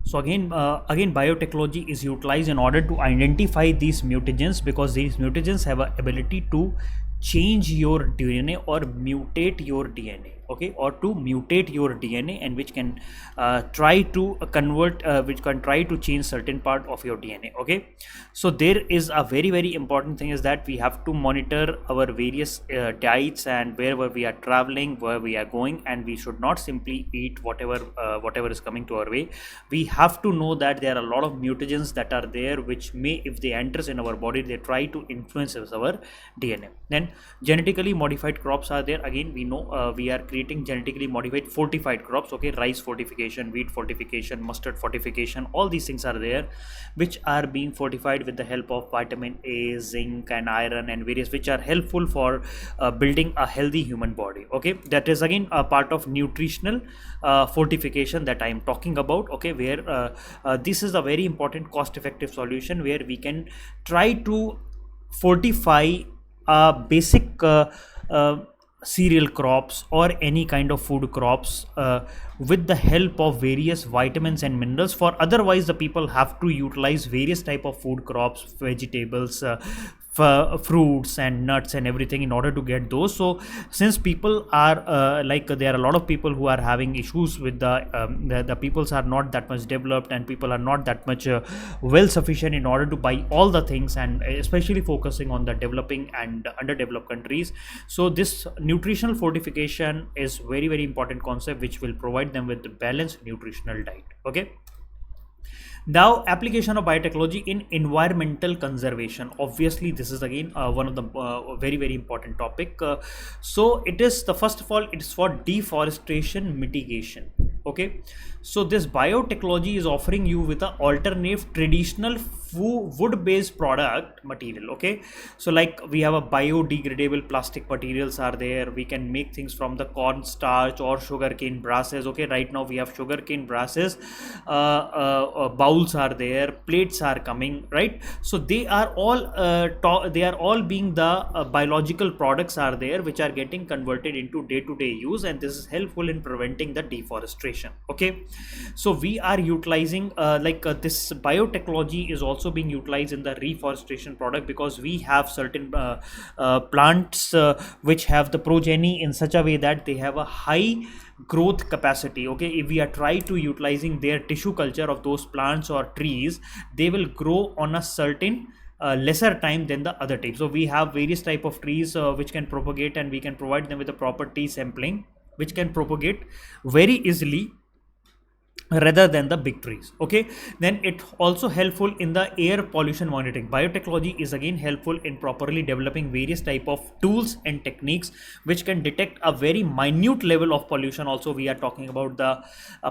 So again, biotechnology is utilized in order to identify these mutagens, because these mutagens have a ability to change your DNA or mutate your DNA, okay, or to mutate your DNA, and which can try to convert, which can try to change certain part of your DNA, okay. So there is a very important thing is that we have to monitor our various diets, and wherever we are traveling, where we are going, and we should not simply eat whatever is coming to our way. We have to know that there are a lot of mutagens that are there, which may, if they enters in our body, they try to influence our DNA. Then genetically modified crops are there. Again, we know we are creating genetically modified fortified crops, okay, rice fortification, wheat fortification, mustard fortification, all these things are there, which are being fortified with the help of vitamin A, zinc and iron and various, which are helpful for building a healthy human body, okay. That is again a part of nutritional fortification that I am talking about, okay, where this is a very important cost effective solution, where we can try to fortify basic cereal crops or any kind of food crops with the help of various vitamins and minerals. For otherwise the people have to utilize various type of food crops, vegetables, fruits and nuts and everything in order to get those. So since people are there are a lot of people who are having issues with the peoples are not that much developed, and people are not that much well sufficient in order to buy all the things, and especially focusing on the developing and underdeveloped countries. So this nutritional fortification is very important concept, which will provide them with the balanced nutritional diet, okay. Now, application of biotechnology in environmental conservation. Obviously, this is again one of the very important topic. So it is the first of all, it is for deforestation mitigation. Okay, so this biotechnology is offering you with an alternative traditional wood-based product material. Okay, so like we have a biodegradable plastic materials are there. We can make things from the corn starch or sugarcane brasses. Okay, right now we have sugarcane brasses. Bowls are there, plates are coming, right? So they are all being the biological products are there, which are getting converted into day-to-day use, and this is helpful in preventing the deforestation. Okay, so we are utilizing this biotechnology is also being utilized in the reforestation product, because we have certain plants which have the progeny in such a way that they have a high growth capacity. Okay, if we are trying to utilizing their tissue culture of those plants or trees, they will grow on a certain lesser time than the other types. So we have various type of trees which can propagate, and we can provide them with a proper tea sampling, which can propagate very easily rather than the big trees. Okay, then it also helpful in the air pollution monitoring. Biotechnology is again helpful in properly developing various type of tools and techniques which can detect a very minute level of pollution. Also we are talking about the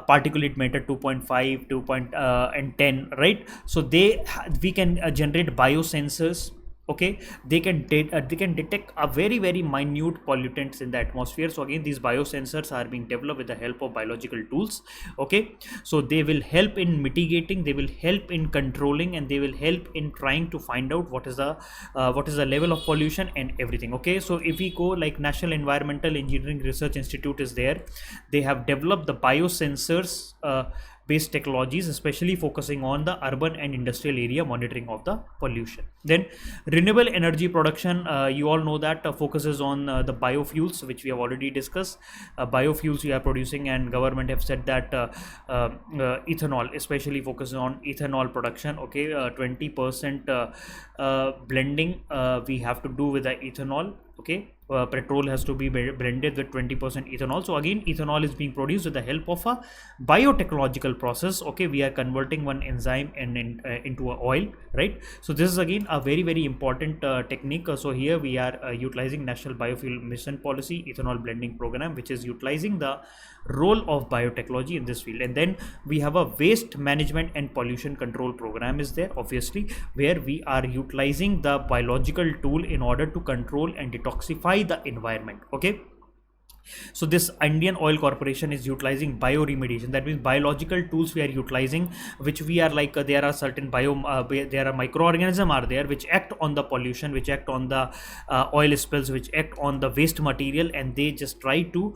particulate matter 2.5 and 10, right? So we can generate biosensors. Okay, they can detect a very minute pollutants in the atmosphere. So again, these biosensors are being developed with the help of biological tools. Okay, so they will help in mitigating, they will help in controlling, and they will help in trying to find out what is the level of pollution and everything. Okay, so if we go like National Environmental Engineering Research Institute is there, they have developed the biosensors based technologies, especially focusing on the urban and industrial area monitoring of the pollution. Then renewable energy production, you all know that focuses on the biofuels, which we have already discussed. Biofuels we are producing, and government have said that ethanol, especially focuses on ethanol production. Okay, 20% blending we have to do with the ethanol. Okay, petrol has to be blended with 20% ethanol. So again, ethanol is being produced with the help of a biotechnological process. Okay, we are converting one enzyme into a oil, right? So this is again a very important technique. So here we are utilizing National Biofuel Mission Policy ethanol blending program, which is utilizing the role of biotechnology in this field. And then we have a waste management and pollution control program is there, obviously, where we are utilizing the biological tool in order to control and detoxify the environment. Okay, so this Indian Oil Corporation is utilizing bioremediation. That means biological tools we are utilizing, which we are like there are certain there are microorganisms are there which act on the pollution, which act on the oil spills, which act on the waste material, and they just try to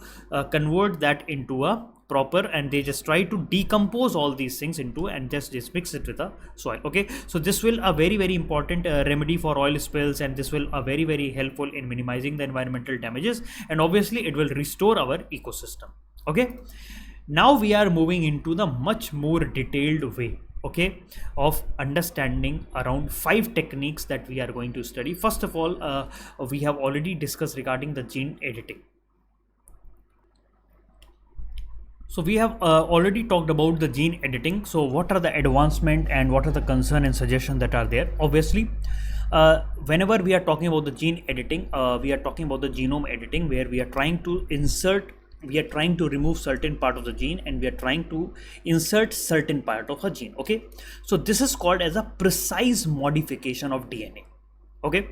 convert that into a proper, and they just try to decompose all these things into and just mix it with the soil. Okay, so this will a very important remedy for oil spills, and this will a very helpful in minimizing the environmental damages, and obviously it will restore our ecosystem. Okay, now we are moving into the much more detailed way, okay, of understanding around 5 techniques that we are going to study. First of all, we have already discussed regarding the gene editing. So we have already talked about the gene editing. So what are the advancement and what are the concern and suggestion that are there? Obviously, whenever we are talking about the gene editing, we are talking about the genome editing, where we are trying to remove certain part of the gene, and we are trying to insert certain part of a gene. Okay, so this is called as a precise modification of DNA. Okay,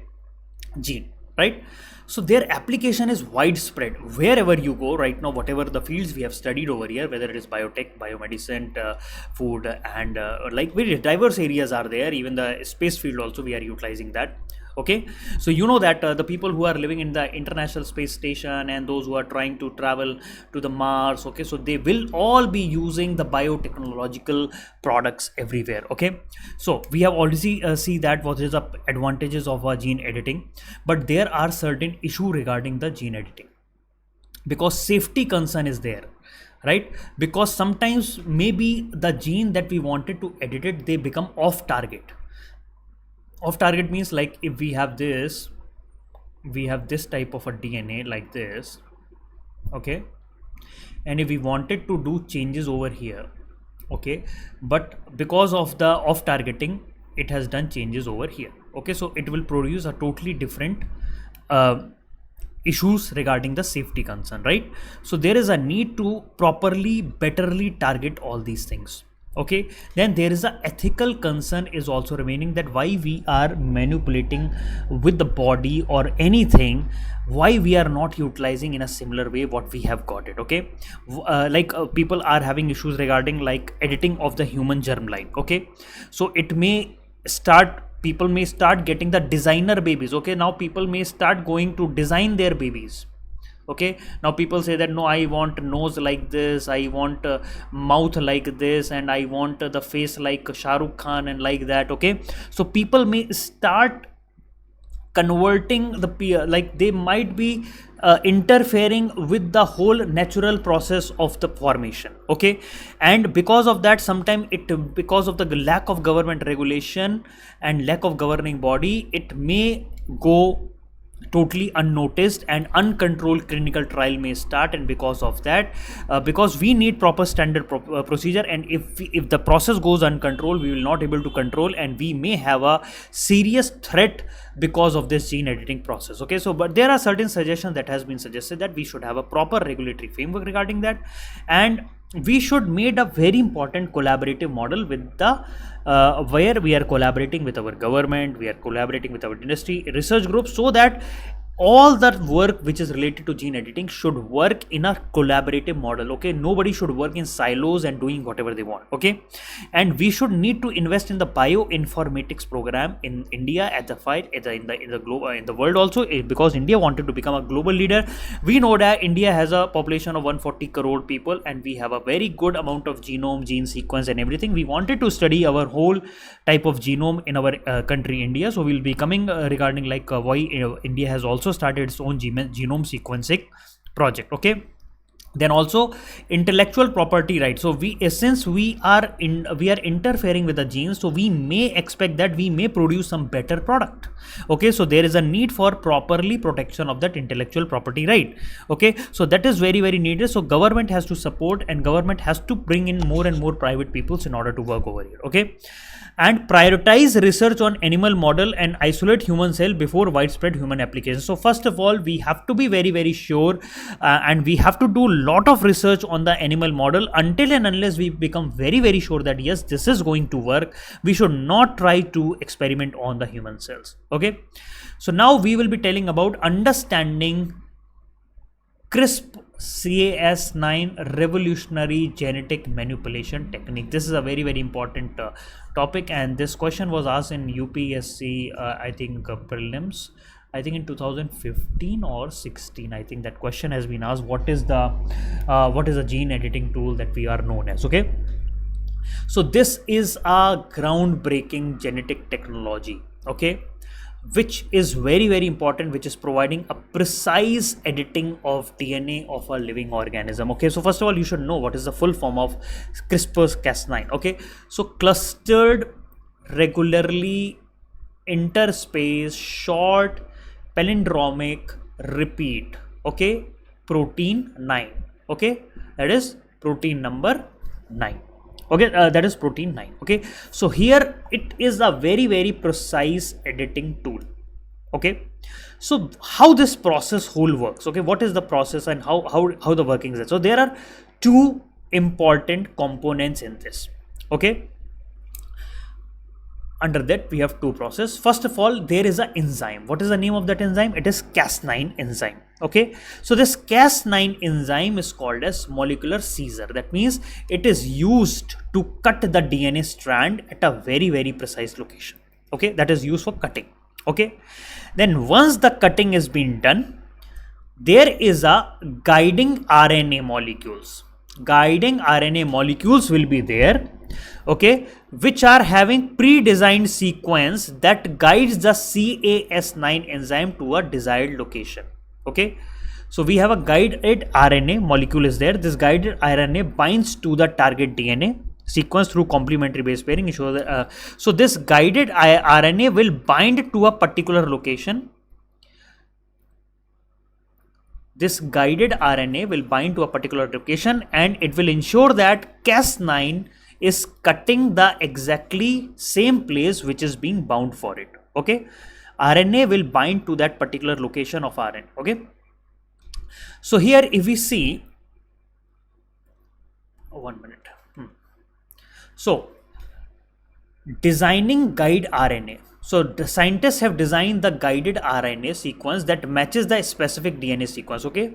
gene, right? So their application is widespread wherever you go right now. Whatever the fields we have studied over here, whether it is biotech, biomedicine, food, and like very diverse areas are there. Even the space field also we are utilizing that. Okay, so you know that the people who are living in the International Space Station and those who are trying to travel to the Mars, okay, so they will all be using the biotechnological products everywhere. Okay, so we have already see that what is the advantages of gene editing, but there are certain issue regarding the gene editing, because safety concern is there, right? Because sometimes maybe the gene that we wanted to edit it, they become off target. Off target means like if we have this type of a DNA like this, okay, and if we wanted to do changes over here, okay, but because of the off targeting, it has done changes over here. Okay, so it will produce a totally different issues regarding the safety concern, right? So there is a need to properly betterly target all these things. Okay, then there is a ethical concern is also remaining, that why we are manipulating with the body or anything, why we are not utilizing in a similar way what we have got it. Okay, people are having issues regarding like editing of the human germline. Okay, so it may start, people may start getting the designer babies. Okay, now people may start going to design their babies. Okay, now people say that no, I want nose like this, I want mouth like this, and I want the face like Shah Rukh Khan and like that. Okay, so people may start converting the like they might be interfering with the whole natural process of the formation. Okay, and because of that, sometimes it, because of the lack of government regulation and lack of governing body, it may go totally unnoticed, and uncontrolled clinical trial may start. And because of that, because we need proper standard procedure, and if the process goes uncontrolled, we will not able to control, and we may have a serious threat because of this gene editing process. Okay, so but there are certain suggestions that has been suggested that we should have a proper regulatory framework regarding that, and we should made a very important collaborative model with the where we are collaborating with our government, we are collaborating with our industry research groups, so that all that work which is related to gene editing should work in a collaborative model. Okay, nobody should work in silos and doing whatever they want. Okay, and we should need to invest in the bioinformatics program in India at the fight in the global in the world also, because India wanted to become a global leader. We know that India has a population of 140 crore people, and we have a very good amount of genome, gene sequence, and everything. We wanted to study our whole type of genome in our country India. So we'll be coming regarding like why India has also started its own genome sequencing project. Okay, Then also intellectual property right. So since we are interfering with the genes, so we may expect that we may produce some better product. Okay, so there is a need for properly protection of that intellectual property right. Okay, so that is very very needed. So government has to support, and government has to bring in more and more private peoples in order to work over here. Okay, and prioritize research on animal model and isolate human cell before widespread human applications. So first of all, we have to be very very sure, and we have to do a lot of research on the animal model. Until and unless we become very very sure that yes, this is going to work, we should not try to experiment on the human cells. Okay, so now we will be telling about understanding CRISPR-Cas9 revolutionary genetic manipulation technique. This is a very very important topic, and this question was asked in UPSC, I think prelims, I think in 2015 or 16. I think that question has been asked. What is the gene editing tool that we are known as? Okay, so this is a groundbreaking genetic technology. Okay, which is very very important, which is providing a precise editing of DNA of a living organism. Okay, so first of all, you should know what is the full form of CRISPR-Cas9. Okay, so clustered, regularly interspaced, short, palindromic repeat. Okay, protein 9. Okay, that is protein number 9. Okay, that is protein 9. Okay, so here it is a very very precise editing tool. Okay, so how this process whole works? Okay, what is the process and how the working is? So there are two important components in this. Okay, under that we have two processes. First of all, there is an enzyme. What is the name of that enzyme? It is Cas9 enzyme. Okay, so this Cas9 enzyme is called as molecular Caesar. That means it is used to cut the DNA strand at a very very precise location. Okay, that is used for cutting. Okay, then once the cutting is being done, there is a guiding RNA molecules. Guiding RNA molecules will be there. Okay, which are having pre-designed sequence that guides the Cas9 enzyme to a desired location. Okay, so we have a guided RNA molecule is there. This guided RNA binds to the target DNA sequence through complementary base pairing. So this guided RNA will bind to a particular location. This guided RNA will bind to a particular location, and it will ensure that Cas9 is cutting the exactly same place which is being bound for it. Okay, RNA will bind to that particular location of RNA. Okay, so here if we see, 1 minute. So designing guide RNA. So the scientists have designed the guided RNA sequence that matches the specific DNA sequence. Okay,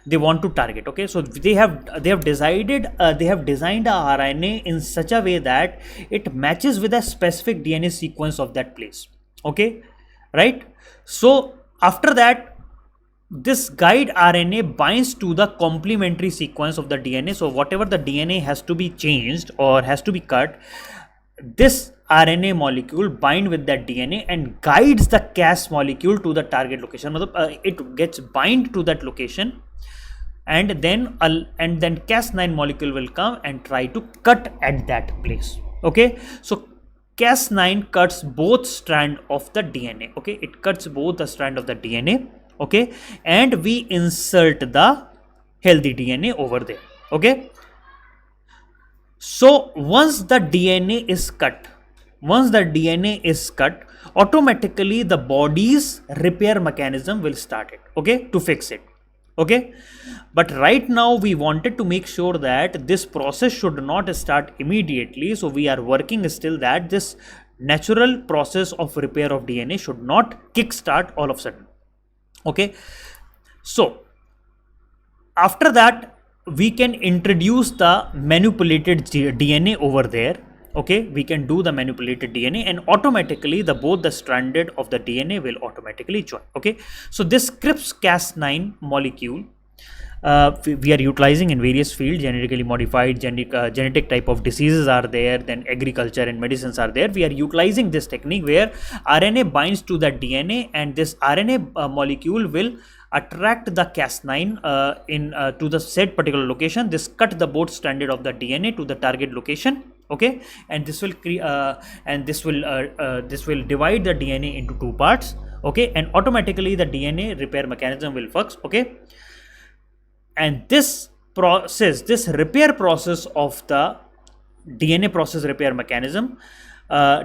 they want to target. Okay, so they have designed a RNA in such a way that it matches with a specific DNA sequence of that place. Okay, right? So after that, this guide RNA binds to the complementary sequence of the DNA. So whatever the DNA has to be changed or has to be cut, this RNA molecule bind with that DNA and guides the Cas molecule to the target location. It gets bind to that location, and then Cas9 molecule will come and try to cut at that place. Okay, so Cas9 cuts both strand of the DNA. Okay, it cuts both the strand of the DNA. Okay, and we insert the healthy DNA over there. Okay, so once the DNA is cut, automatically the body's repair mechanism will start it. Okay, to fix it. Okay, but right now we wanted to make sure that this process should not start immediately. So we are working still that this natural process of repair of DNA should not kickstart all of a sudden. Okay, so after that we can introduce the manipulated DNA over there. Okay, we can do the manipulated DNA, and automatically both the stranded of the DNA will automatically join. Okay, so this CRISPR-Cas9 molecule we are utilizing in various fields. Genetically modified, genetic type of diseases are there, then agriculture and medicines are there. We are utilizing this technique where RNA binds to the DNA, and this RNA molecule will attract the Cas9 in to the said particular location. This cut the both stranded of the DNA to the target location. Okay, and this will this will divide the DNA into two parts. Okay, and automatically the DNA repair mechanism will work. Okay, and this repair process of the DNA process repair mechanism,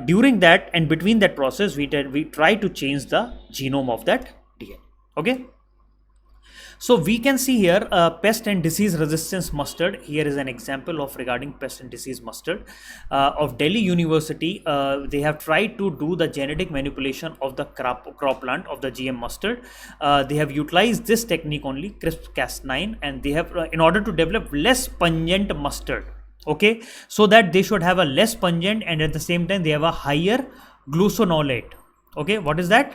during that and between that process, we try to change the genome of that DNA. Okay. So we can see here pest and disease resistance mustard. Here is an example of regarding pest and disease mustard of Delhi University. They have tried to do the genetic manipulation of the crop plant of the GM mustard. They have utilized this technique only, CRISPR-Cas9, and they have in order to develop less pungent mustard. Okay, so that they should have a less pungent and at the same time they have a higher gluconolate. Okay, what is that?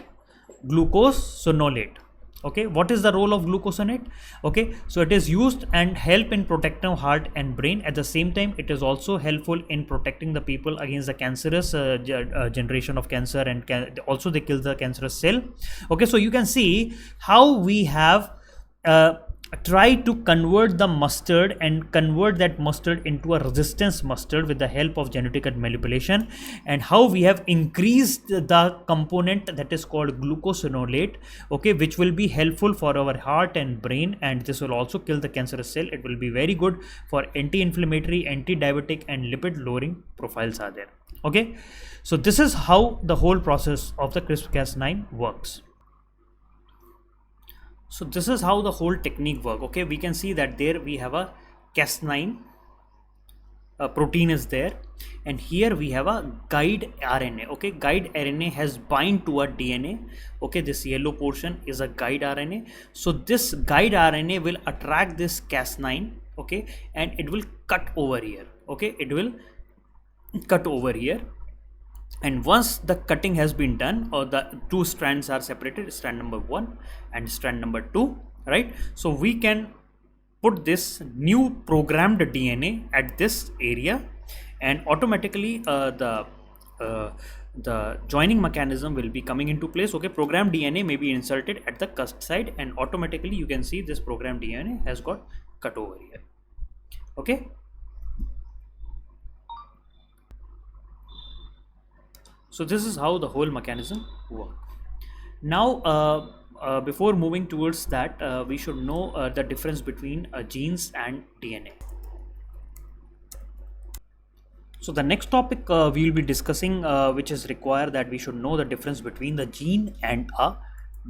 Glucosinolate. Okay, what is the role of glucosinate? Okay, so it is used and help in protecting heart and brain. At the same time, it is also helpful in protecting the people against the cancerous generation of cancer, and also they kill the cancerous cell. Okay, so you can see how we have try to convert the mustard and convert that mustard into a resistance mustard with the help of genetic manipulation, and how we have increased the component that is called glucosinolate, okay, which will be helpful for our heart and brain, and this will also kill the cancerous cell. It will be very good for anti-inflammatory, anti-diabetic and lipid lowering profiles are there. Okay, so this is how the whole process of the CRISPR-Cas9 works. So this is how the whole technique work. Okay, we can see that there we have a Cas9 protein is there, and here we have a guide RNA. Okay, guide RNA has bind to a DNA. Okay, this yellow portion is a guide RNA. So this guide RNA will attract this Cas9. Okay, and it will cut over here. Okay, it will cut over here. And once the cutting has been done, or the two strands are separated, strand number 1 and strand number 2, right? So we can put this new programmed DNA at this area, and automatically the joining mechanism will be coming into place. Okay, programmed DNA may be inserted at the cusp side, and automatically you can see this programmed DNA has got cut over here. Okay. So this is how the whole mechanism works. Now, before moving towards that, we should know the difference between genes and DNA. So the next topic we will be discussing, which is required that we should know the difference between the gene and a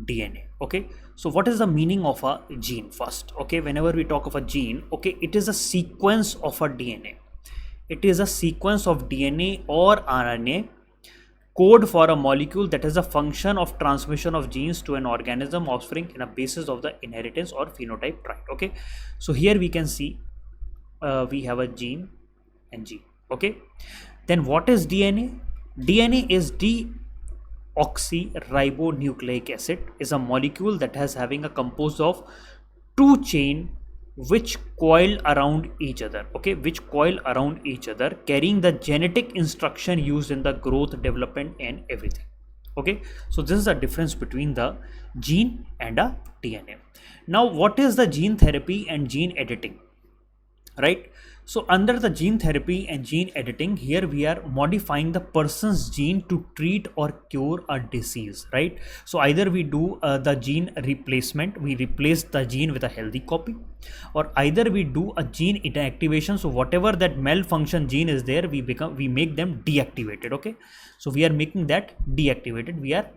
DNA. Okay, so what is the meaning of a gene first? Okay, whenever we talk of a gene, okay, it is a sequence of a DNA. It is a sequence of DNA or RNA code for a molecule that is a function of transmission of genes to an organism offspring in a basis of the inheritance or phenotype trait. Okay, so here we can see we have a gene and gene. Okay, then what is DNA? DNA is deoxyribonucleic acid, is a molecule that has having a composed of two chain which coil around each other. Okay, which coil around each other, carrying the genetic instruction used in the growth, development and everything. Okay, so this is the difference between the gene and a DNA. Now, what is the gene therapy and gene editing? Right, so under the gene therapy and gene editing, here we are modifying the person's gene to treat or cure a disease, right? So either we do the gene replacement, we replace the gene with a healthy copy, or either we do a gene inactivation. So whatever that malfunction gene is there, we make them deactivated. Okay, so we are making that deactivated. We are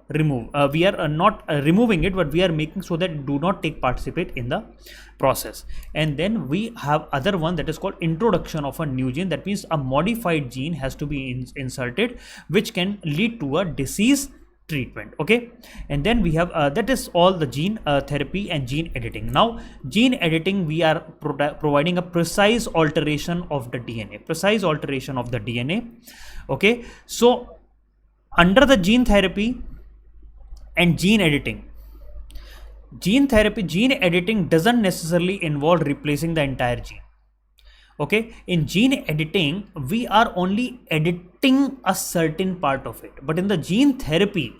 not removing it, but we are making so that it do not participate in the process. And then we have other one that is called introduction of a new gene. That means a modified gene has to be inserted, which can lead to a disease treatment. Okay, and then we have that is all the gene therapy and gene editing. Now, gene editing, we are providing a precise alteration of the DNA. Okay, so under the gene therapy and gene editing, gene editing doesn't necessarily involve replacing the entire gene. Okay, in gene editing, we are only editing a certain part of it, but in the gene therapy,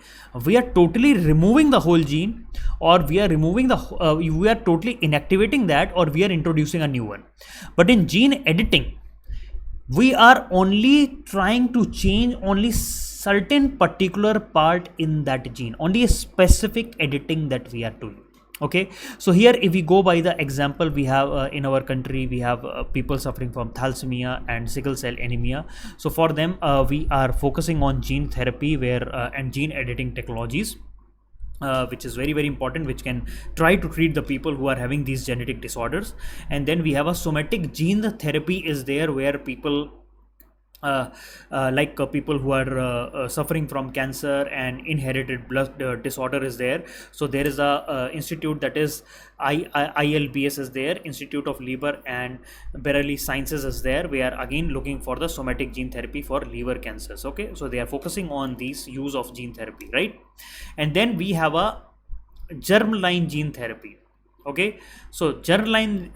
we are totally removing the whole gene, or we are removing we are totally inactivating that, or we are introducing a new one. But in gene editing, we are only trying to change only certain particular part in that gene, only a specific editing that we are doing. Okay, so here if we go by the example, we have in our country, we have people suffering from thalassemia and sickle cell anemia. So for them, we are focusing on gene therapy where and gene editing technologies, which is very very important, which can try to treat the people who are having these genetic disorders. And then we have a somatic gene therapy is there, where people people who are suffering from cancer and inherited blood disorder is there. So there is a institute that is ILBS is there, Institute of Liver and Berylli Sciences is there. We are again looking for the somatic gene therapy for liver cancers. Okay, so they are focusing on these use of gene therapy, right? And then we have a germline gene therapy. Okay, so germline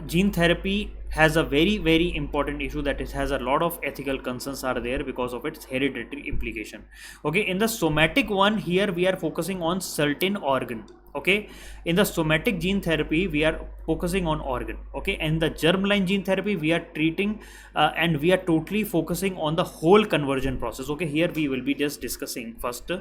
gene therapy has a very very important issue, that it has a lot of ethical concerns are there because of its hereditary implication. Okay, in the somatic one, here we are focusing on certain organ. Okay, in the somatic gene therapy we are focusing on organ. Okay, and the germline gene therapy we are treating and we are totally focusing on the whole conversion process. Okay, here we will be just discussing first.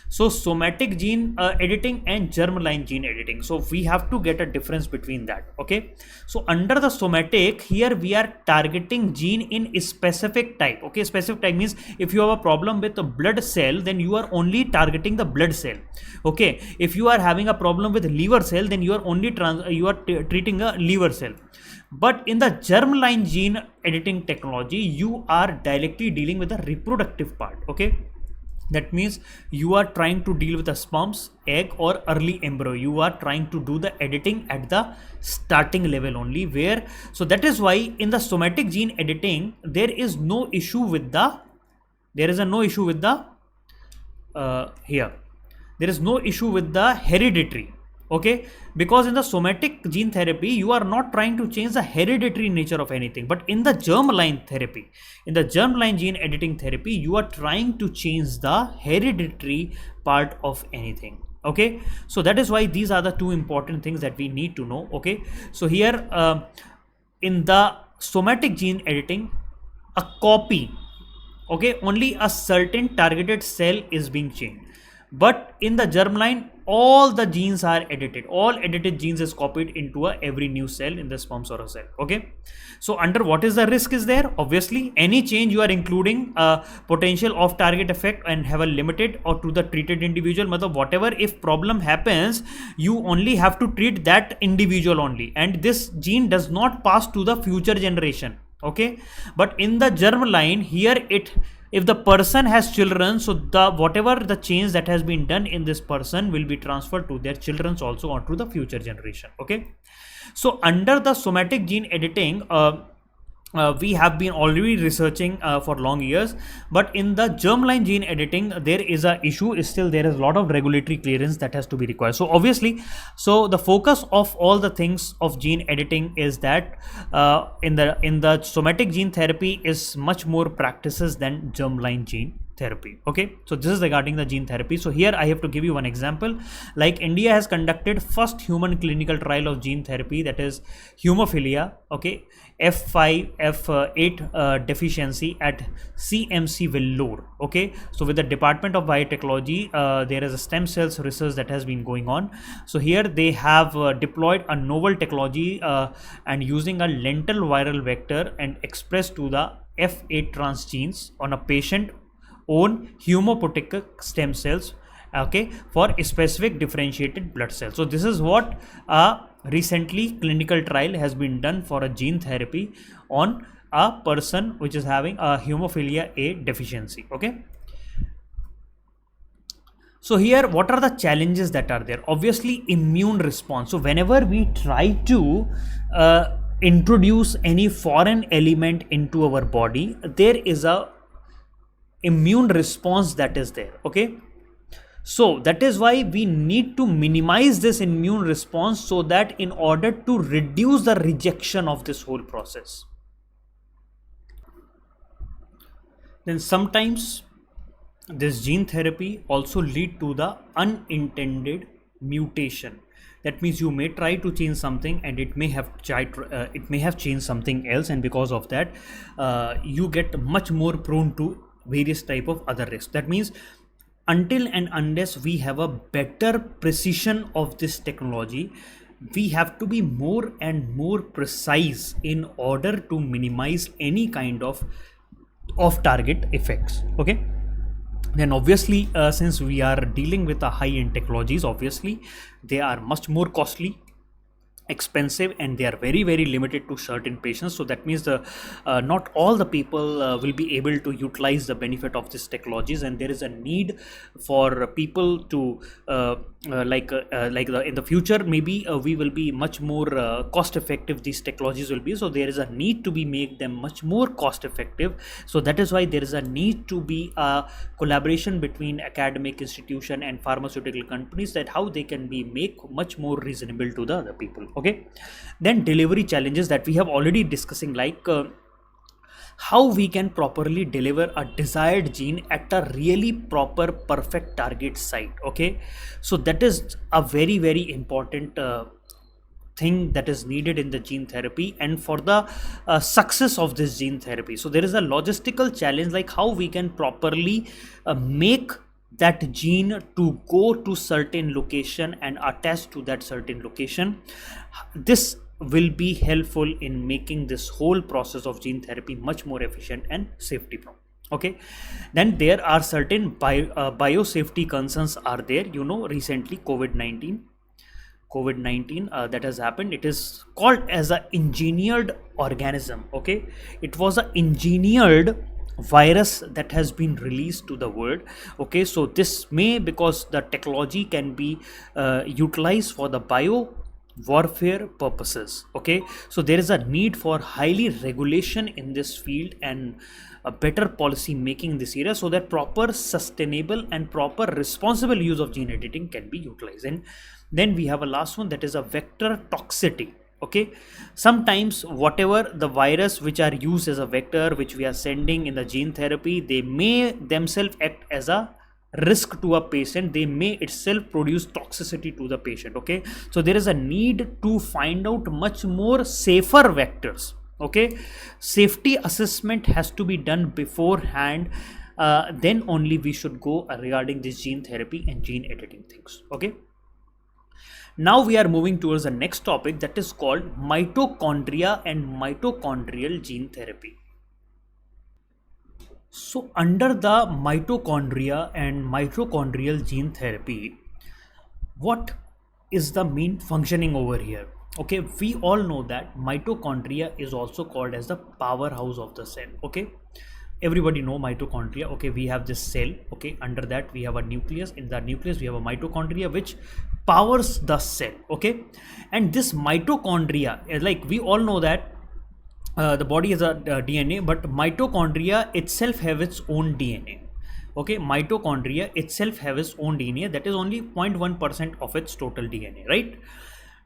So somatic gene editing and germline gene editing, so we have to get a difference between that. Okay, so under the somatic, here we are targeting gene in a specific type. Okay, specific type means if you have a problem with a blood cell, then you are only targeting the blood cell. Okay, if you are having a problem with liver cell, then you are only treating a liver cell. But in the germline gene editing technology, you are directly dealing with the reproductive part. Okay, that means you are trying to deal with the sperms, egg, or early embryo. You are trying to do the editing at the starting level only, where, so that is why in the somatic gene editing there is no issue with the here there is no issue with the hereditary. Okay, because in the somatic gene therapy you are not trying to change the hereditary nature of anything, but in the germline therapy, in the germline gene editing therapy, you are trying to change the hereditary part of anything. Okay, so that is why these are the two important things that we need to know. Okay, so here in the somatic gene editing, a copy, okay, only a certain targeted cell is being changed, but in the germline all the genes are edited, all edited genes is copied into every new cell in the sperms or a cell. Okay, so under what is the risk is there? Obviously any change you are including a potential off target effect and have a limited or to the treated individual. Matlab whatever if problem happens, you only have to treat that individual only, and this gene does not pass to the future generation. Okay, but in the germline, here if the person has children, so the whatever the change that has been done in this person will be transferred to their children's also or to the future generation. Okay, so under the somatic gene editing, we have been already researching for long years, but in the germline gene editing there is a issue. Still there is a lot of regulatory clearance that has to be required. So obviously, so the focus of all the things of gene editing is that in the somatic gene therapy is much more practices than germline gene therapy. Okay, so this is regarding the gene therapy. So here I have to give you one example. Like India has conducted first human clinical trial of gene therapy, that is hemophilia. Okay, F5 F8 deficiency at CMC Vellore. Okay, so with the Department of Biotechnology, there is a stem cells research that has been going on. So here they have deployed a novel technology and using a lentil viral vector and expressed to the F8 transgenes on a patient own hematopoietic stem cells, okay, for a specific differentiated blood cells. So this is what recently clinical trial has been done for a gene therapy on a person which is having a hemophilia A deficiency. Okay, so here what are the challenges that are there? Obviously immune response. So whenever we try to introduce any foreign element into our body, there is a immune response that is there. Okay, so that is why we need to minimize this immune response, so that in order to reduce the rejection of this whole process. Then sometimes this gene therapy also lead to the unintended mutation. That means you may try to change something and it may have changed something else, and because of that you get much more prone to various type of other risks. That means until and unless we have a better precision of this technology, we have to be more and more precise in order to minimize any kind of off target effects. Okay, then obviously since we are dealing with a high end technologies, obviously they are much more costly, expensive, and they are very very limited to certain patients. So that means the not all the people will be able to utilize the benefit of these technologies, and there is a need for people to in the future maybe we will be much more cost effective, these technologies will be. So there is a need to be make them much more cost effective. So that is why there is a need to be a collaboration between academic institution and pharmaceutical companies, that how they can be make much more reasonable to the other people. Okay, then delivery challenges that we have already discussing, like how we can properly deliver a desired gene at a really proper perfect target site. Okay, so that is a very very important thing that is needed in the gene therapy and for the success of this gene therapy. So there is a logistical challenge, like how we can properly make that gene to go to certain location and attach to that certain location. This will be helpful in making this whole process of gene therapy much more efficient and safety prone. Okay, then there are certain biosafety concerns are there. You know, recently COVID-19 that has happened, it is called as a engineered organism. Okay, it was a engineered virus that has been released to the world. Okay, so this may, because the technology can be utilized for the bio warfare purposes. Okay, so there is a need for highly regulation in this field and a better policy making in this area, so that proper sustainable and proper responsible use of gene editing can be utilized. And then we have a last one, that is a vector toxicity. Okay, sometimes whatever the virus which are used as a vector which we are sending in the gene therapy, they may themselves act as a risk to a patient, they may itself produce toxicity to the patient. Okay, so there is a need to find out much more safer vectors. Okay, safety assessment has to be done beforehand, then only we should go regarding this gene therapy and gene editing things. Okay, now we are moving towards the next topic, that is called mitochondria and mitochondrial gene therapy. So under the mitochondria and mitochondrial gene therapy, what is the main functioning over here? Okay, we all know that mitochondria is also called as the powerhouse of the cell. Okay, everybody know mitochondria. Okay, we have this cell. Okay, under that we have a nucleus. In the nucleus we have a mitochondria which powers the cell. Okay, and this mitochondria, like we all know that the body is a DNA, but mitochondria itself have its own DNA. Okay, mitochondria itself have its own DNA, that is only 0.1% of its total DNA, right?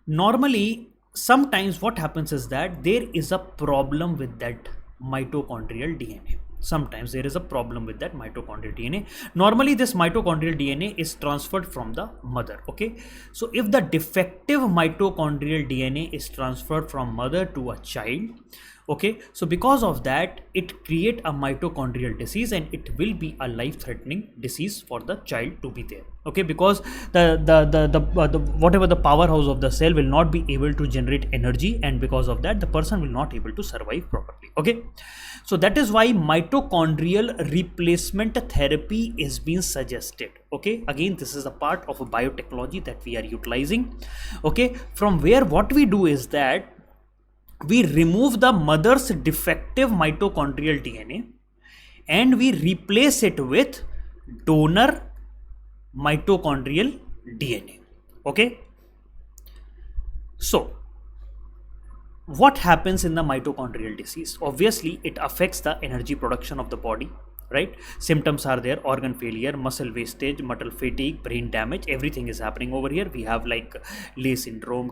Normally, sometimes what happens is that there is a problem with that mitochondrial DNA. Sometimes there is a problem with that mitochondrial DNA. Normally, this mitochondrial DNA is transferred from the mother. Okay, so if the defective mitochondrial DNA is transferred from mother to a child, okay, so because of that it create a mitochondrial disease, and it will be a life threatening disease for the child to be there. Okay, because the whatever the powerhouse of the cell will not be able to generate energy, and because of that the person will not able to survive properly. Okay, so that is why mitochondrial replacement therapy is being suggested. Okay, again this is a part of a biotechnology that we are utilizing. Okay, from where what we do is that we remove the mother's defective mitochondrial DNA and we replace it with donor mitochondrial DNA. Okay, so what happens in the mitochondrial disease? Obviously it affects the energy production of the body, right? Symptoms are there: organ failure, muscle wastage, muscle fatigue, brain damage, everything is happening over here. We have like Leigh syndrome,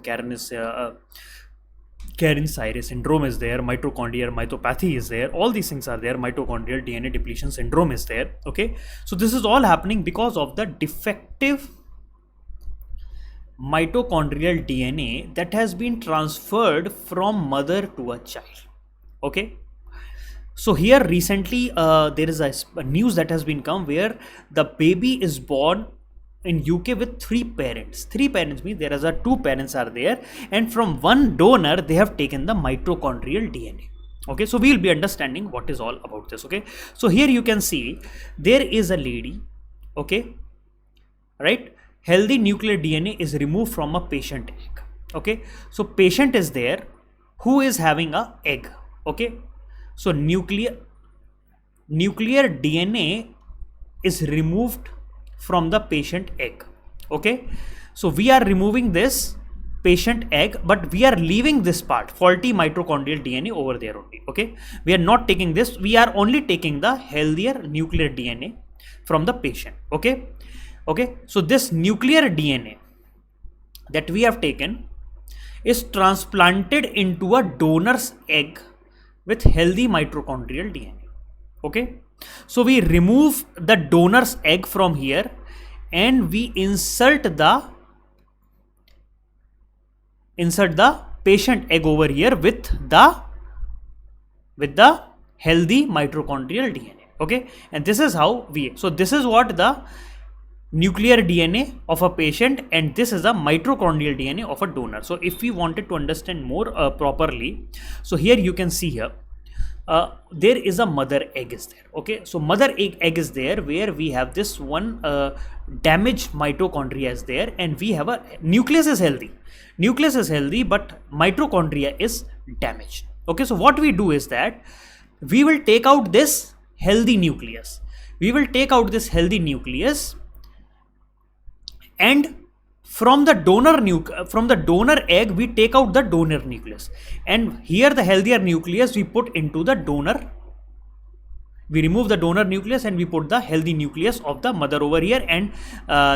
Guerin-Siré syndrome is there, mitochondrial myopathy is there, all these things are there, mitochondrial DNA depletion syndrome is there. Okay, so this is all happening because of the defective mitochondrial DNA that has been transferred from mother to a child. Okay, so here recently there is a news that has been come where the baby is born in UK with three parents. Three parents means there is a two parents are there, and from one donor they have taken the mitochondrial DNA. Okay, so we will be understanding what is all about this. Okay, so here you can see there is a lady. Okay, right, healthy nuclear DNA is removed from a patient egg. Okay, so patient is there who is having a egg. Okay, so nuclear DNA is removed from the patient egg. Okay, so we are removing this patient egg, but we are leaving this part, faulty mitochondrial DNA, over there only. Okay, we are not taking this, we are only taking the healthier nuclear DNA from the patient. Okay, okay, so this nuclear DNA that we have taken is transplanted into a donor's egg with healthy mitochondrial DNA. Okay, so we remove the donor's egg from here and we insert the patient egg over here with the healthy mitochondrial DNA. Okay, and this is how so this is what the nuclear DNA of a patient, and this is a mitochondrial DNA of a donor. So if we wanted to understand more properly, so here you can see here there is a mother egg is there. Okay, so mother egg is there where we have this one damaged mitochondria is there, and we have a nucleus is healthy, but mitochondria is damaged. Okay, so what we do is that we will take out this healthy nucleus, and from the donor egg we take out the donor nucleus, and here the healthier nucleus we put into the donor. We remove the donor nucleus and we put the healthy nucleus of the mother over here, and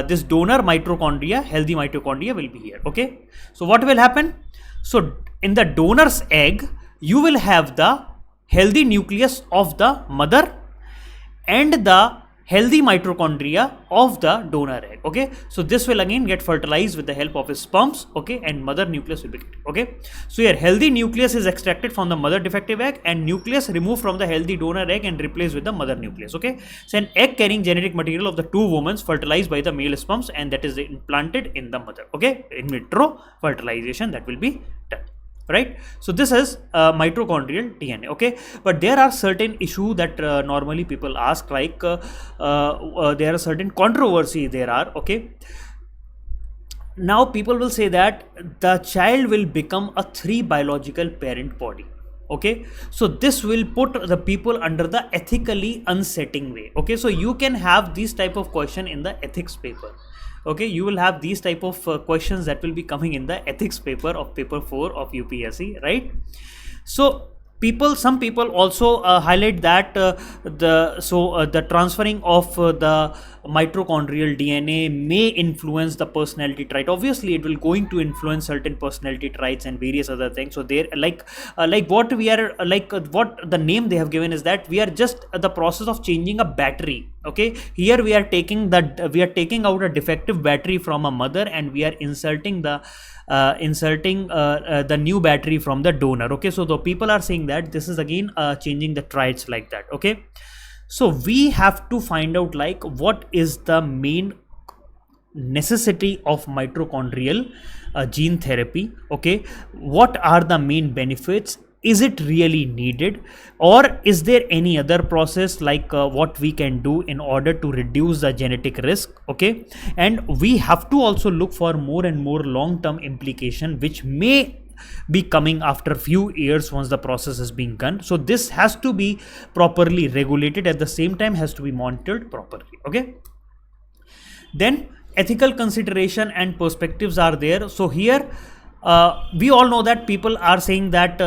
this donor mitochondria, healthy mitochondria, will be here. Okay, so what will happen? So in the donor's egg you will have the healthy nucleus of the mother and the healthy mitochondria of the donor egg. Okay, so this will again get fertilized with the help of his sperms. Okay, and mother nucleus will be created. Okay, so here healthy nucleus is extracted from the mother defective egg and nucleus removed from the healthy donor egg and replaced with the mother nucleus. Okay, so an egg carrying genetic material of the two women fertilized by the male sperms, and that is implanted in the mother. Okay, in vitro fertilization that will be done. Right, so this is mitochondrial DNA. Okay, but there are certain issues that normally people ask, like there are certain controversy there are. Okay, now people will say that the child will become a 3 biological parent body. Okay, so this will put the people under the ethically unsettling way. Okay, so you can have this type of question in the ethics paper. Okay, you will have these type of questions that will be coming in the ethics paper of paper 4 of UPSC, right? So some people also highlight that the transferring of the mitochondrial DNA may influence the personality trait. Obviously it will going to influence certain personality traits and various other things. So there like what we are what the name they have given is that we are just the process of changing a battery. Okay, here we are taking out a defective battery from a mother and we are inserting the new battery from the donor. Okay, so the people are saying that this is again changing the traits like that. Okay, so we have to find out like what is the main necessity of mitochondrial gene therapy. Okay, what are the main benefits? Is it really needed, or is there any other process like what we can do in order to reduce the genetic risk? Okay, and we have to also look for more and more long-term implication which may be coming after few years once the process is being done. So this has to be properly regulated, at the same time has to be monitored properly. Okay, then ethical consideration and perspectives are there. So here we all know that people are saying that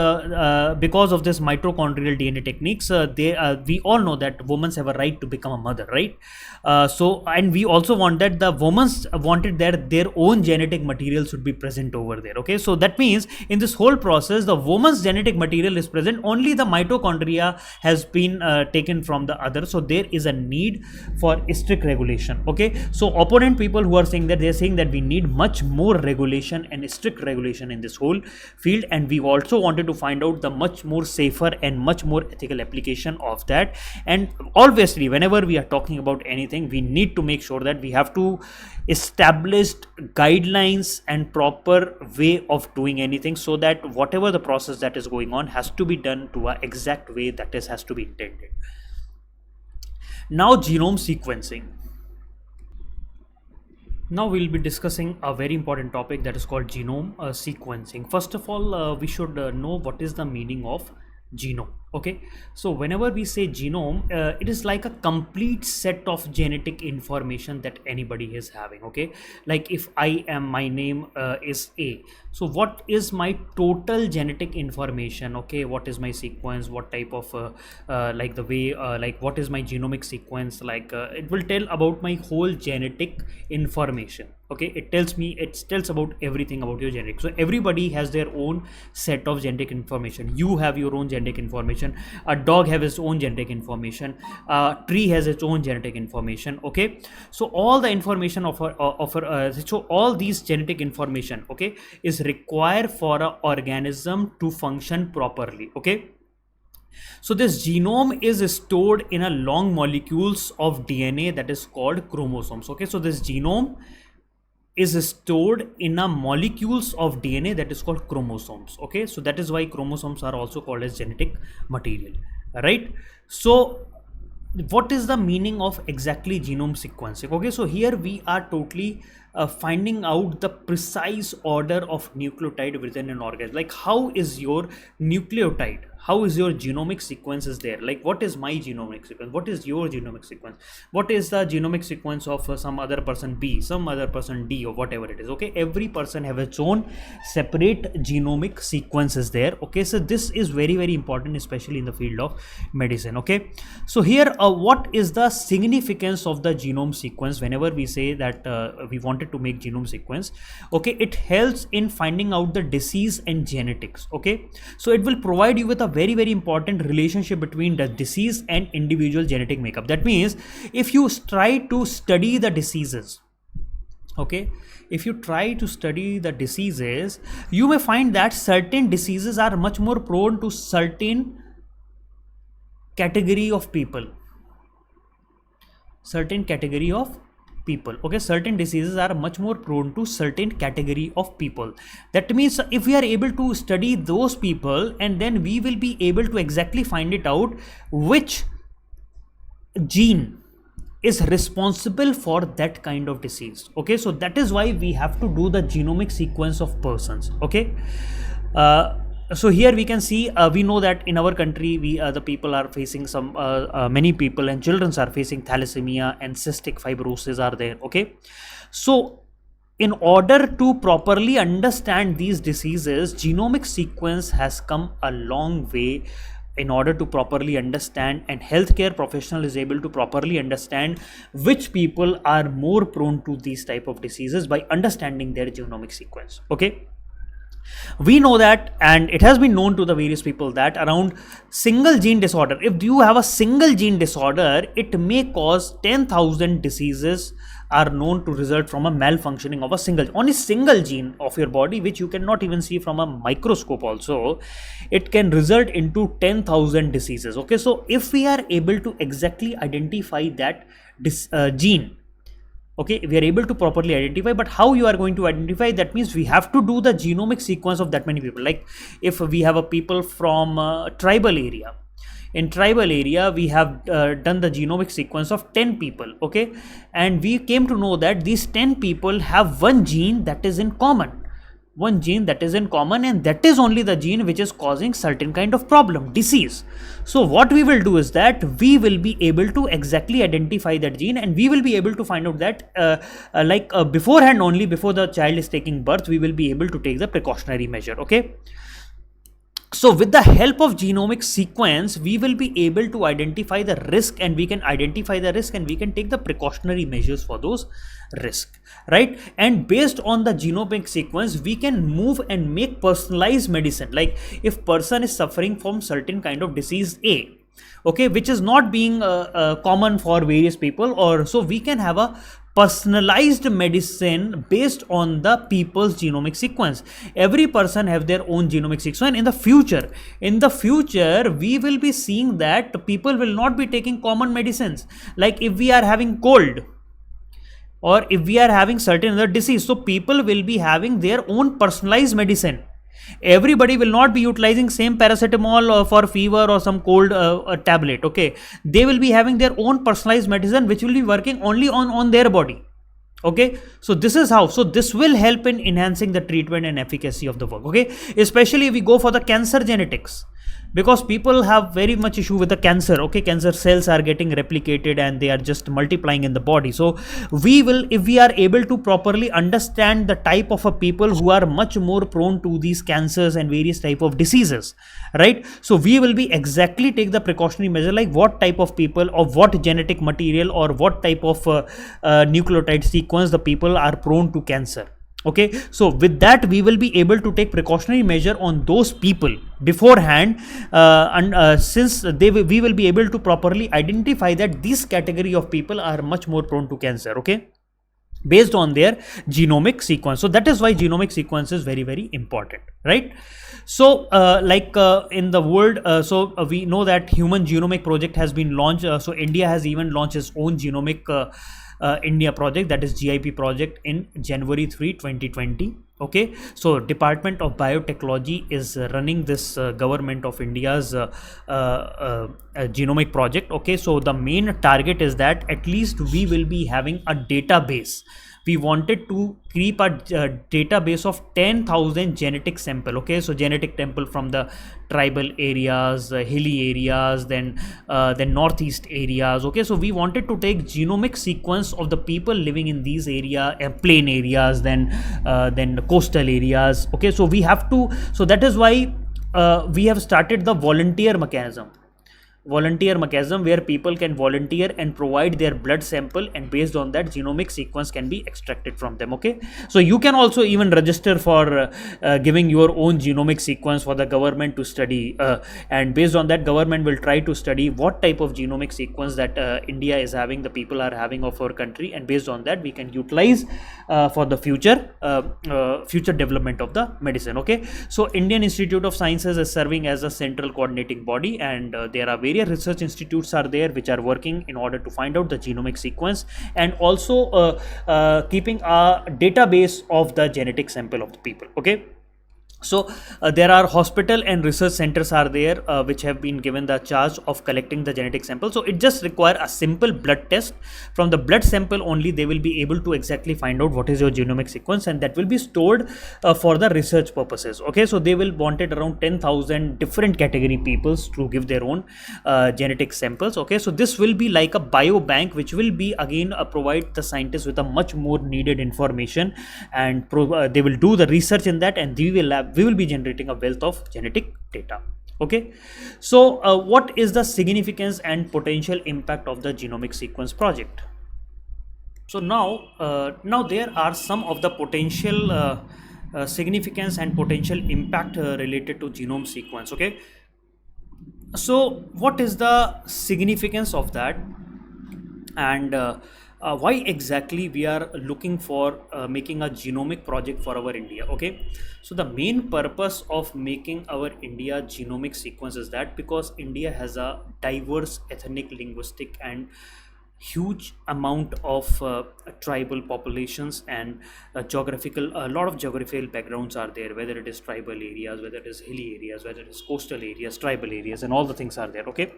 because of this mitochondrial DNA techniques, we all know that women have a right to become a mother, right? So, and we also want that the women wanted that their own genetic material should be present over there. Okay, so that means in this whole process, the woman's genetic material is present. Only the mitochondria has been taken from the other. So there is a need for strict regulation. Okay, so opponent people who are saying that, they're saying that we need much more regulation and strict regulation in this whole field, and we also wanted to find out the much more safer and much more ethical application of that. And obviously, whenever we are talking about anything, we need to make sure that we have to establish guidelines and proper way of doing anything, so that whatever the process that is going on has to be done to a exact way that is has to be intended. Now, genome sequencing. Now we'll be discussing a very important topic that is called genome sequencing. First of all, we should know what is the meaning of genome. Okay, so whenever we say genome, it is like a complete set of genetic information that anybody is having. Okay, like if I am, my name is A, so what is my total genetic information? Okay, what is my sequence, what type of like the way like what is my genomic sequence, like it will tell about my whole genetic information. Okay, it tells about everything about your genetics. So everybody has their own set of genetic information. You have your own genetic information, a dog have its own genetic information, a tree has its own genetic information. Okay, so all the information so all these genetic information, okay, is required for an organism to function properly. Okay, so this genome is stored in a long molecules of DNA that is called chromosomes. Okay, so this genome is stored in a molecules of DNA that is called chromosomes. Okay, so that is why chromosomes are also called as genetic material, right? So what is the meaning of exactly genome sequencing? Okay, so here we are totally finding out the precise order of nucleotide within an organism. Like how is your nucleotide, how is your genomic sequence is there, like what is my genomic sequence, what is your genomic sequence, what is the genomic sequence of some other person B, some other person D, or whatever it is. Okay, every person have its own separate genomic sequences there. Okay, so this is very very important, especially in the field of medicine. Okay, so here what is the significance of the genome sequence? Whenever we say that we wanted to make genome sequence, okay, it helps in finding out the disease and genetics. Okay, so it will provide you with a very very important relationship between the disease and individual genetic makeup. That means if you try to study the diseases, okay, if you try to study the diseases, you may find that certain diseases are much more prone to certain category of people, certain category of people. Okay, certain diseases are much more prone to certain category of people. That means if we are able to study those people, and then we will be able to exactly find it out which gene is responsible for that kind of disease. Okay, so that is why we have to do the genomic sequence of persons. Okay, so here we can see we know that in our country we the people are facing some many people and children are facing thalassemia and cystic fibrosis are there. Okay, so in order to properly understand these diseases, genomic sequence has come a long way in order to properly understand, and healthcare professional is able to properly understand which people are more prone to these type of diseases by understanding their genomic sequence. Okay, we know that, and it has been known to the various people that around single gene disorder, if you have a single gene disorder, it may cause 10,000 diseases are known to result from a malfunctioning of a single gene of your body, which you cannot even see from a microscope. Also, it can result into 10,000 diseases. Okay, so if we are able to exactly identify that gene, okay, we are able to properly identify. But how you are going to identify? That means we have to do the genomic sequence of that many people. Like if we have a people from tribal area, in tribal area we have done the genomic sequence of 10 people. Okay, and we came to know that these 10 people have one gene that is in common. one gene that is in common, and that is only the gene which is causing certain kind of problem, disease. So what we will do is that we will be able to exactly identify that gene, and we will be able to find out that beforehand, only before the child is taking birth, we will be able to take the precautionary measure. Okay, so with the help of genomic sequence, we will be able to identify the risk, and we can identify the risk and we can take the precautionary measures for those risk, right? And based on the genomic sequence, we can move and make personalized medicine. Like if person is suffering from certain kind of disease A, okay, which is not being common for various people, or so we can have a personalized medicine based on the people's genomic sequence. Every person have their own genomic sequence. In the future we will be seeing that people will not be taking common medicines. Like if we are having cold, or if we are having certain other disease, so people will be having their own personalized medicine. Everybody will not be utilizing same paracetamol for fever or some cold tablet. Okay, they will be having their own personalized medicine which will be working only on their body. Okay, so this is how, so this will help in enhancing the treatment and efficacy of the work. Okay, especially if we go for the cancer genetics, because people have very much issue with the cancer. Okay, cancer cells are getting replicated and they are just multiplying in the body. So we will, if we are able to properly understand the type of a people who are much more prone to these cancers and various type of diseases, right? So we will be exactly take the precautionary measure, like what type of people or what genetic material or what type of nucleotide sequence the people are prone to cancer. Okay, so with that we will be able to take precautionary measure on those people beforehand, and since we will be able to properly identify that this category of people are much more prone to cancer. Okay, based on their genomic sequence. So that is why genomic sequence is very, very important, right? So in the world, we know that human genomic project has been launched. So India has even launched its own genomic India project, that is GIP project, in January 3, 2020. Okay, so Department of Biotechnology is running this government of India's genomic project. Okay, so the main target is that at least we will be having a database. We wanted to keep a database of 10,000 genetic sample. Okay, so genetic sample from the tribal areas, hilly areas, then northeast areas. Okay, so we wanted to take genomic sequence of the people living in these area, plain areas, then the coastal areas. Okay, so we have to, so that is why we have started the volunteer mechanism, where people can volunteer and provide their blood sample, and based on that genomic sequence can be extracted from them. Okay, so you can also even register for giving your own genomic sequence for the government to study, and based on that government will try to study what type of genomic sequence that India is having, the people are having of our country, and based on that we can utilize for the future development of the medicine. Okay, so Indian Institute of Sciences is serving as a central coordinating body, and there are various research institutes are there which are working in order to find out the genomic sequence, and also keeping a database of the genetic sample of the people. Okay, so there are hospital and research centers are there which have been given the charge of collecting the genetic sample. So it just require a simple blood test. From the blood sample only they will be able to exactly find out what is your genomic sequence, and that will be stored for the research purposes. Okay, so they will wanted around 10,000 different category peoples to give their own genetic samples. Okay, so this will be like a biobank which will be again provide the scientists with a much more needed information, and they will do the research in that, and we will be generating a wealth of genetic data. Okay, so what is the significance and potential impact of the genomic sequence project? So now there are some of the potential significance and potential impact related to genome sequence. Okay, so what is the significance of that, and why exactly we are looking for making a genomic project for our India? Okay, so the main purpose of making our India genomic sequence is that because India has a diverse ethnic, linguistic, and huge amount of tribal populations, and geographical a lot of geographical backgrounds are there, whether it is tribal areas, whether it is hilly areas, whether it is coastal areas, tribal areas, and all the things are there. Okay,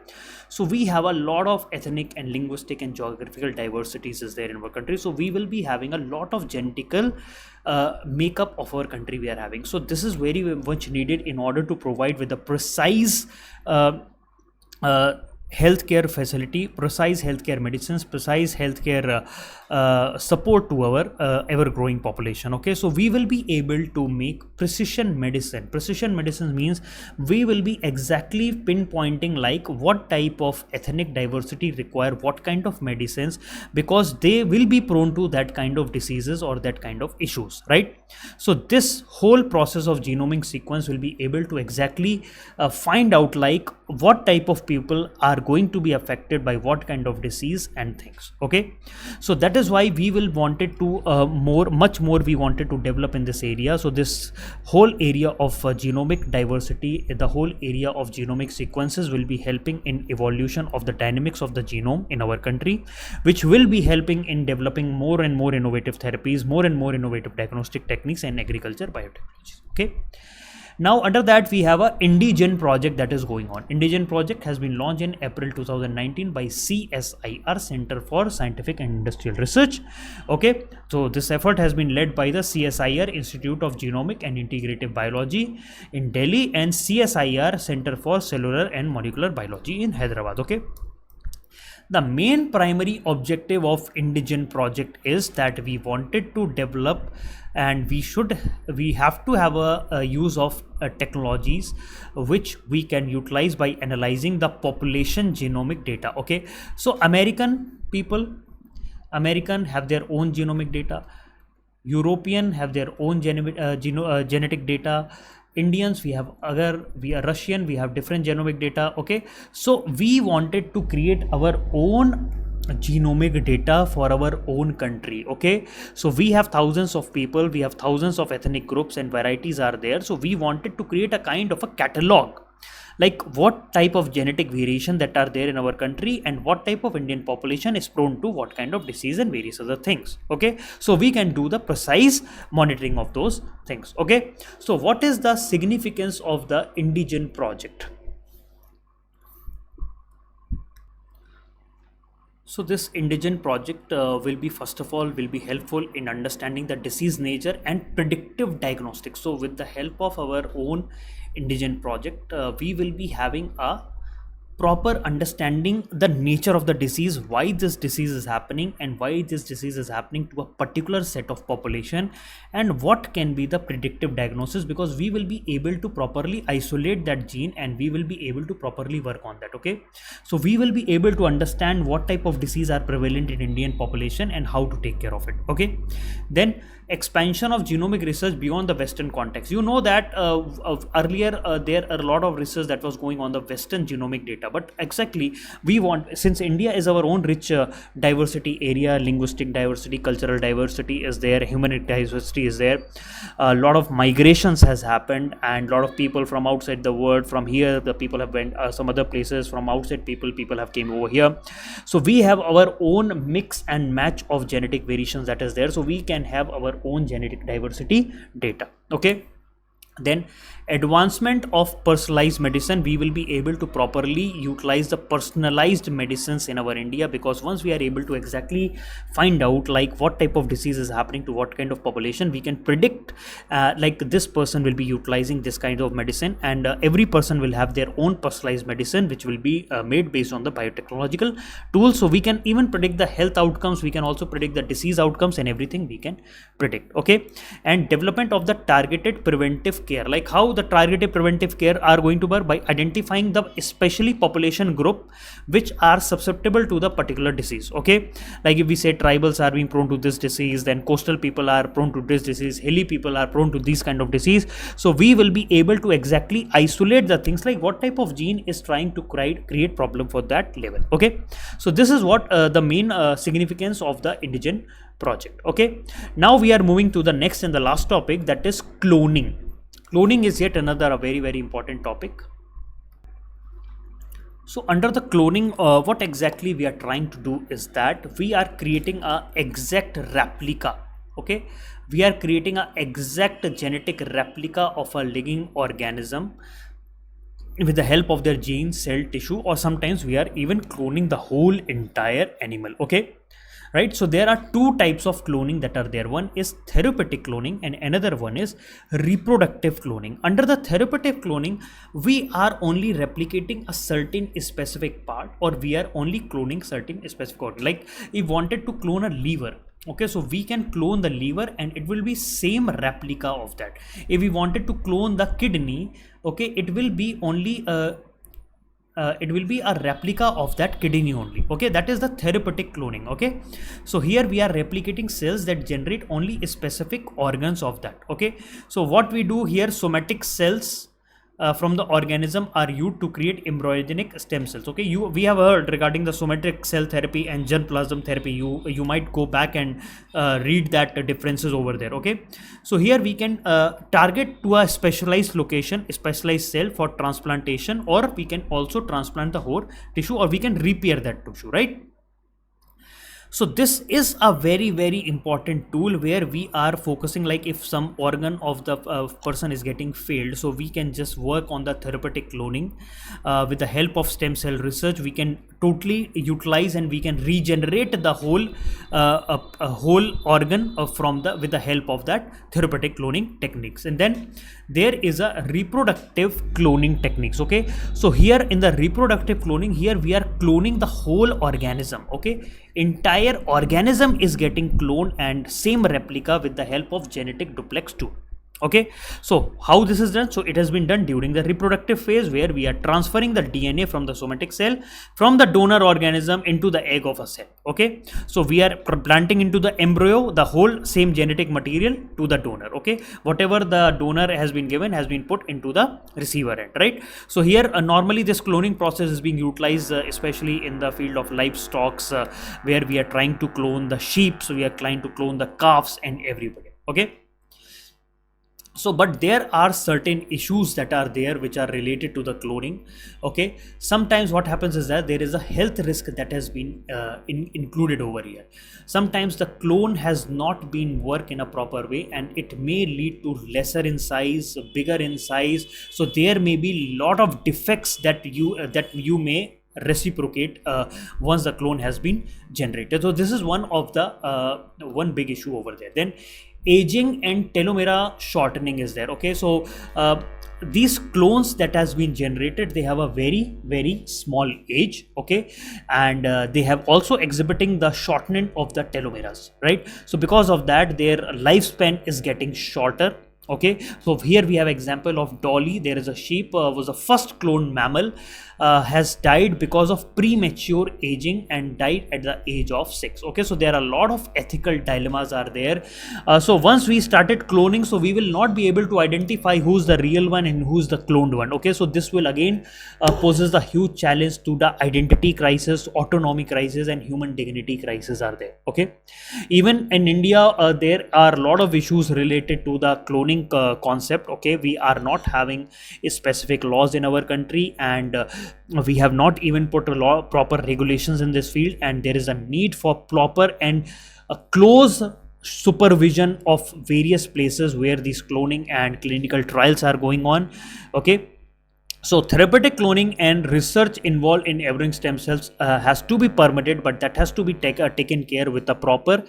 so we have a lot of ethnic and linguistic and geographical diversities is there in our country. So we will be having a lot of genetical makeup of our country we are having. So this is very much needed in order to provide with a precise uh, healthcare facility, precise healthcare medicines, precise healthcare support to our ever growing population. Okay, so we will be able to make precision medicine. Precision medicine means we will be exactly pinpointing like what type of ethnic diversity require what kind of medicines, because they will be prone to that kind of diseases or that kind of issues, right? So this whole process of genomic sequence will be able to exactly find out like what type of people are going to be affected by what kind of disease and things. Okay, so that is why we will wanted to much more we wanted to develop in this area. So this whole area of genomic diversity, the whole area of genomic sequences will be helping in evolution of the dynamics of the genome in our country, which will be helping in developing more and more innovative therapies, more and more innovative diagnostic techniques, and agriculture biotechnology. Okay, now under that we have a indigen project that is going on. Indigen project has been launched in April 2019 by CSIR, Center for Scientific and Industrial Research. Okay, so this effort has been led by the CSIR Institute of Genomic and Integrative Biology in Delhi and CSIR Center for Cellular and Molecular Biology in Hyderabad. Okay, the main primary objective of indigen project is that we wanted to develop, and we have to have a use of technologies which we can utilize by analyzing the population genomic data. Okay, so American have their own genomic data, European have their own genetic data, Indians we have other, we are Russian, we have different genomic data. Okay, so we wanted to create our own genomic data for our own country. Okay, so we have thousands of people, we have thousands of ethnic groups and varieties are there. So we wanted to create a kind of a catalog, like what type of genetic variation that are there in our country and what type of Indian population is prone to what kind of disease and various other things. Okay, so we can do the precise monitoring of those things. Okay, so what is the significance of the indigen project? So this indigen project will be, first of all, will be helpful in understanding the disease nature and predictive diagnostics. So with the help of our own indigen project, we will be having a proper understanding the nature of the disease, why this disease is happening and why this disease is happening to a particular set of population, and what can be the predictive diagnosis, because we will be able to properly isolate that gene and we will be able to properly work on that. Okay, so we will be able to understand what type of disease are prevalent in Indian population and how to take care of it. Okay, then expansion of genomic research beyond the Western context. You know that earlier there are a lot of research that was going on the Western genomic data, but exactly we want, since India is our own rich diversity area, linguistic diversity, cultural diversity is there, human diversity is there, a lot of migrations has happened, and a lot of people from outside the world, from here the people have went some other places, from outside people have came over here. So we have our own mix and match of genetic variations that is there, so we can have our own genetic diversity data. Okay, then advancement of personalized medicine, we will be able to properly utilize the personalized medicines in our India, because once we are able to exactly find out like what type of disease is happening to what kind of population, we can predict like this person will be utilizing this kind of medicine, and every person will have their own personalized medicine which will be made based on the biotechnological tools. So we can even predict the health outcomes, we can also predict the disease outcomes, and everything we can predict. Okay, and development of the targeted preventive care, like how the targeted preventive care are going to work by identifying the especially population group which are susceptible to the particular disease. Okay, like if we say tribals are being prone to this disease, then coastal people are prone to this disease, hilly people are prone to this kind of disease. So we will be able to exactly isolate the things like what type of gene is trying to create problem for that level. Okay, so this is what the main significance of the indigen project. Okay, now we are moving to the next and the last topic, that is cloning. Cloning is yet another a very important topic. So under the cloning, what exactly we are trying to do is that we are creating a exact replica. Okay, we are creating a exact genetic replica of a living organism with the help of their genes, cell, tissue, or sometimes we are even cloning the whole entire animal. Okay, right? So there are two types of cloning that are there. One is therapeutic cloning and another one is reproductive cloning. Under the therapeutic cloning, we are only replicating a certain specific part, or we are only cloning certain specific organ. Like if wanted to clone a liver, okay, so we can clone the liver and it will be same replica of that. If we wanted to clone the kidney, okay, it will be only it will be a replica of that kidney only. Okay, that is the therapeutic cloning. Okay, so here we are replicating cells that generate only specific organs of that. Okay, so what we do here, somatic cells from the organism are used to create embryonic stem cells. Okay, we have heard regarding the somatic cell therapy and germplasm therapy. You might go back and read that differences over there. Okay, so here we can target to a specialized location, specialized cell for transplantation, or we can also transplant the whole tissue, or we can repair that tissue, right? So this is a very important tool where we are focusing, like if some organ of the person is getting failed, so we can just work on the therapeutic cloning with the help of stem cell research. We can totally utilize and we can regenerate the whole a whole organ from the with the help of that therapeutic cloning techniques. And then there is a reproductive cloning techniques. Okay, so here in the reproductive cloning, here we are cloning the whole organism. Okay, entire organism is getting cloned and same replica with the help of genetic duplex tool. Okay, so how this is done? So it has been done during the reproductive phase, where we are transferring the DNA from the somatic cell from the donor organism into the egg of a cell. Okay, so we are planting into the embryo the whole same genetic material to the donor. Okay, whatever the donor has been given has been put into the receiver end, right? So here normally this cloning process is being utilized especially in the field of livestock, where we are trying to clone the sheep, so we are trying to clone the calves and everybody. Okay, so but there are certain issues that are there which are related to the cloning. Okay, sometimes what happens is that there is a health risk that has been included over here. Sometimes the clone has not been worked in a proper way and it may lead to lesser in size, bigger in size, so there may be lot of defects that you may reciprocate once the clone has been generated. So this is one of the one big issue over there. Then aging and telomere shortening is there. Okay, so these clones that has been generated, they have a very small age. Okay, and they have also exhibiting the shortening of the telomeres, right? So because of that, their lifespan is getting shorter. Okay, so here we have example of Dolly. There is a sheep, was the first cloned mammal, has died because of premature aging and died at the age of 6. Okay, so there are a lot of ethical dilemmas are there. So once we started cloning, so we will not be able to identify who's the real one and who's the cloned one. Okay, so this will again poses the huge challenge to the identity crisis, autonomy crisis, and human dignity crisis are there. Okay, even in India, there are a lot of issues related to the cloning concept. Okay, we are not having specific laws in our country, and we have not even put a proper regulations in this field, and there is a need for proper and close supervision of various places where these cloning and clinical trials are going on. Okay, so therapeutic cloning and research involved in embryonic stem cells has to be permitted, but that has to be taken care with a proper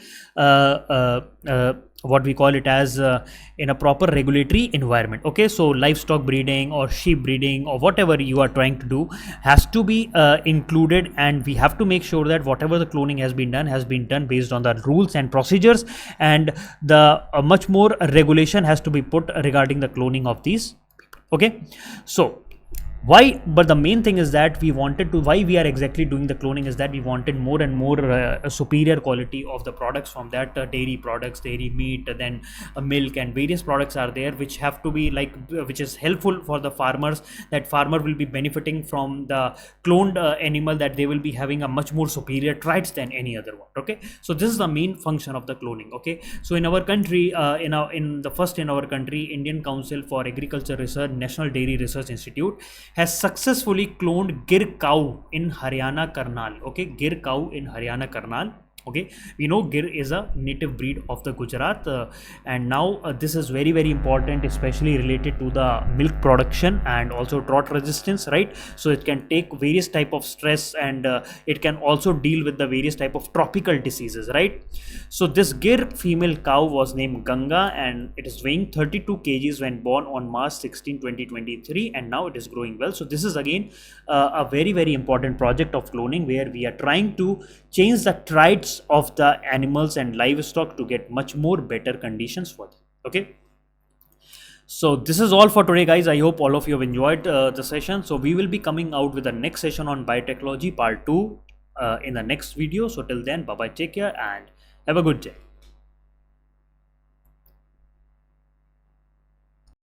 what we call it as in a proper regulatory environment. Okay, so livestock breeding or sheep breeding or whatever you are trying to do has to be included, and we have to make sure that whatever the cloning has been done based on the rules and procedures, and the much more regulation has to be put regarding the cloning of these people. Okay, so why, but the main thing is that we wanted to, why we are exactly doing the cloning is that we wanted more and more superior quality of the products from that, dairy products, dairy meat, then milk and various products are there which have to be like which is helpful for the farmers, that farmer will be benefiting from the cloned animal, that they will be having a much more superior traits than any other one. Okay, so this is the main function of the cloning. Okay, so in our country, in our country, Indian Council for Agriculture Research, National Dairy Research Institute, has successfully cloned Gir cow in Haryana Karnal. Okay, Gir cow in Haryana Karnal. Okay, we know Gir is a native breed of the Gujarat, and now this is very very important, especially related to the milk production and also drought resistance, right? So it can take various type of stress, and it can also deal with the various type of tropical diseases, right? So this Gir female cow was named Ganga, and it is weighing 32 kgs when born on March 16, 2023, and now it is growing well. So this is again a very very important project of cloning, where we are trying to change the traits of the animals and livestock to get much more better conditions for them. Okay, so this is all for today, guys. I hope all of you have enjoyed the session. So we will be coming out with the next session on biotechnology part 2 in the next video. So till then, bye bye, take care, and have a good day.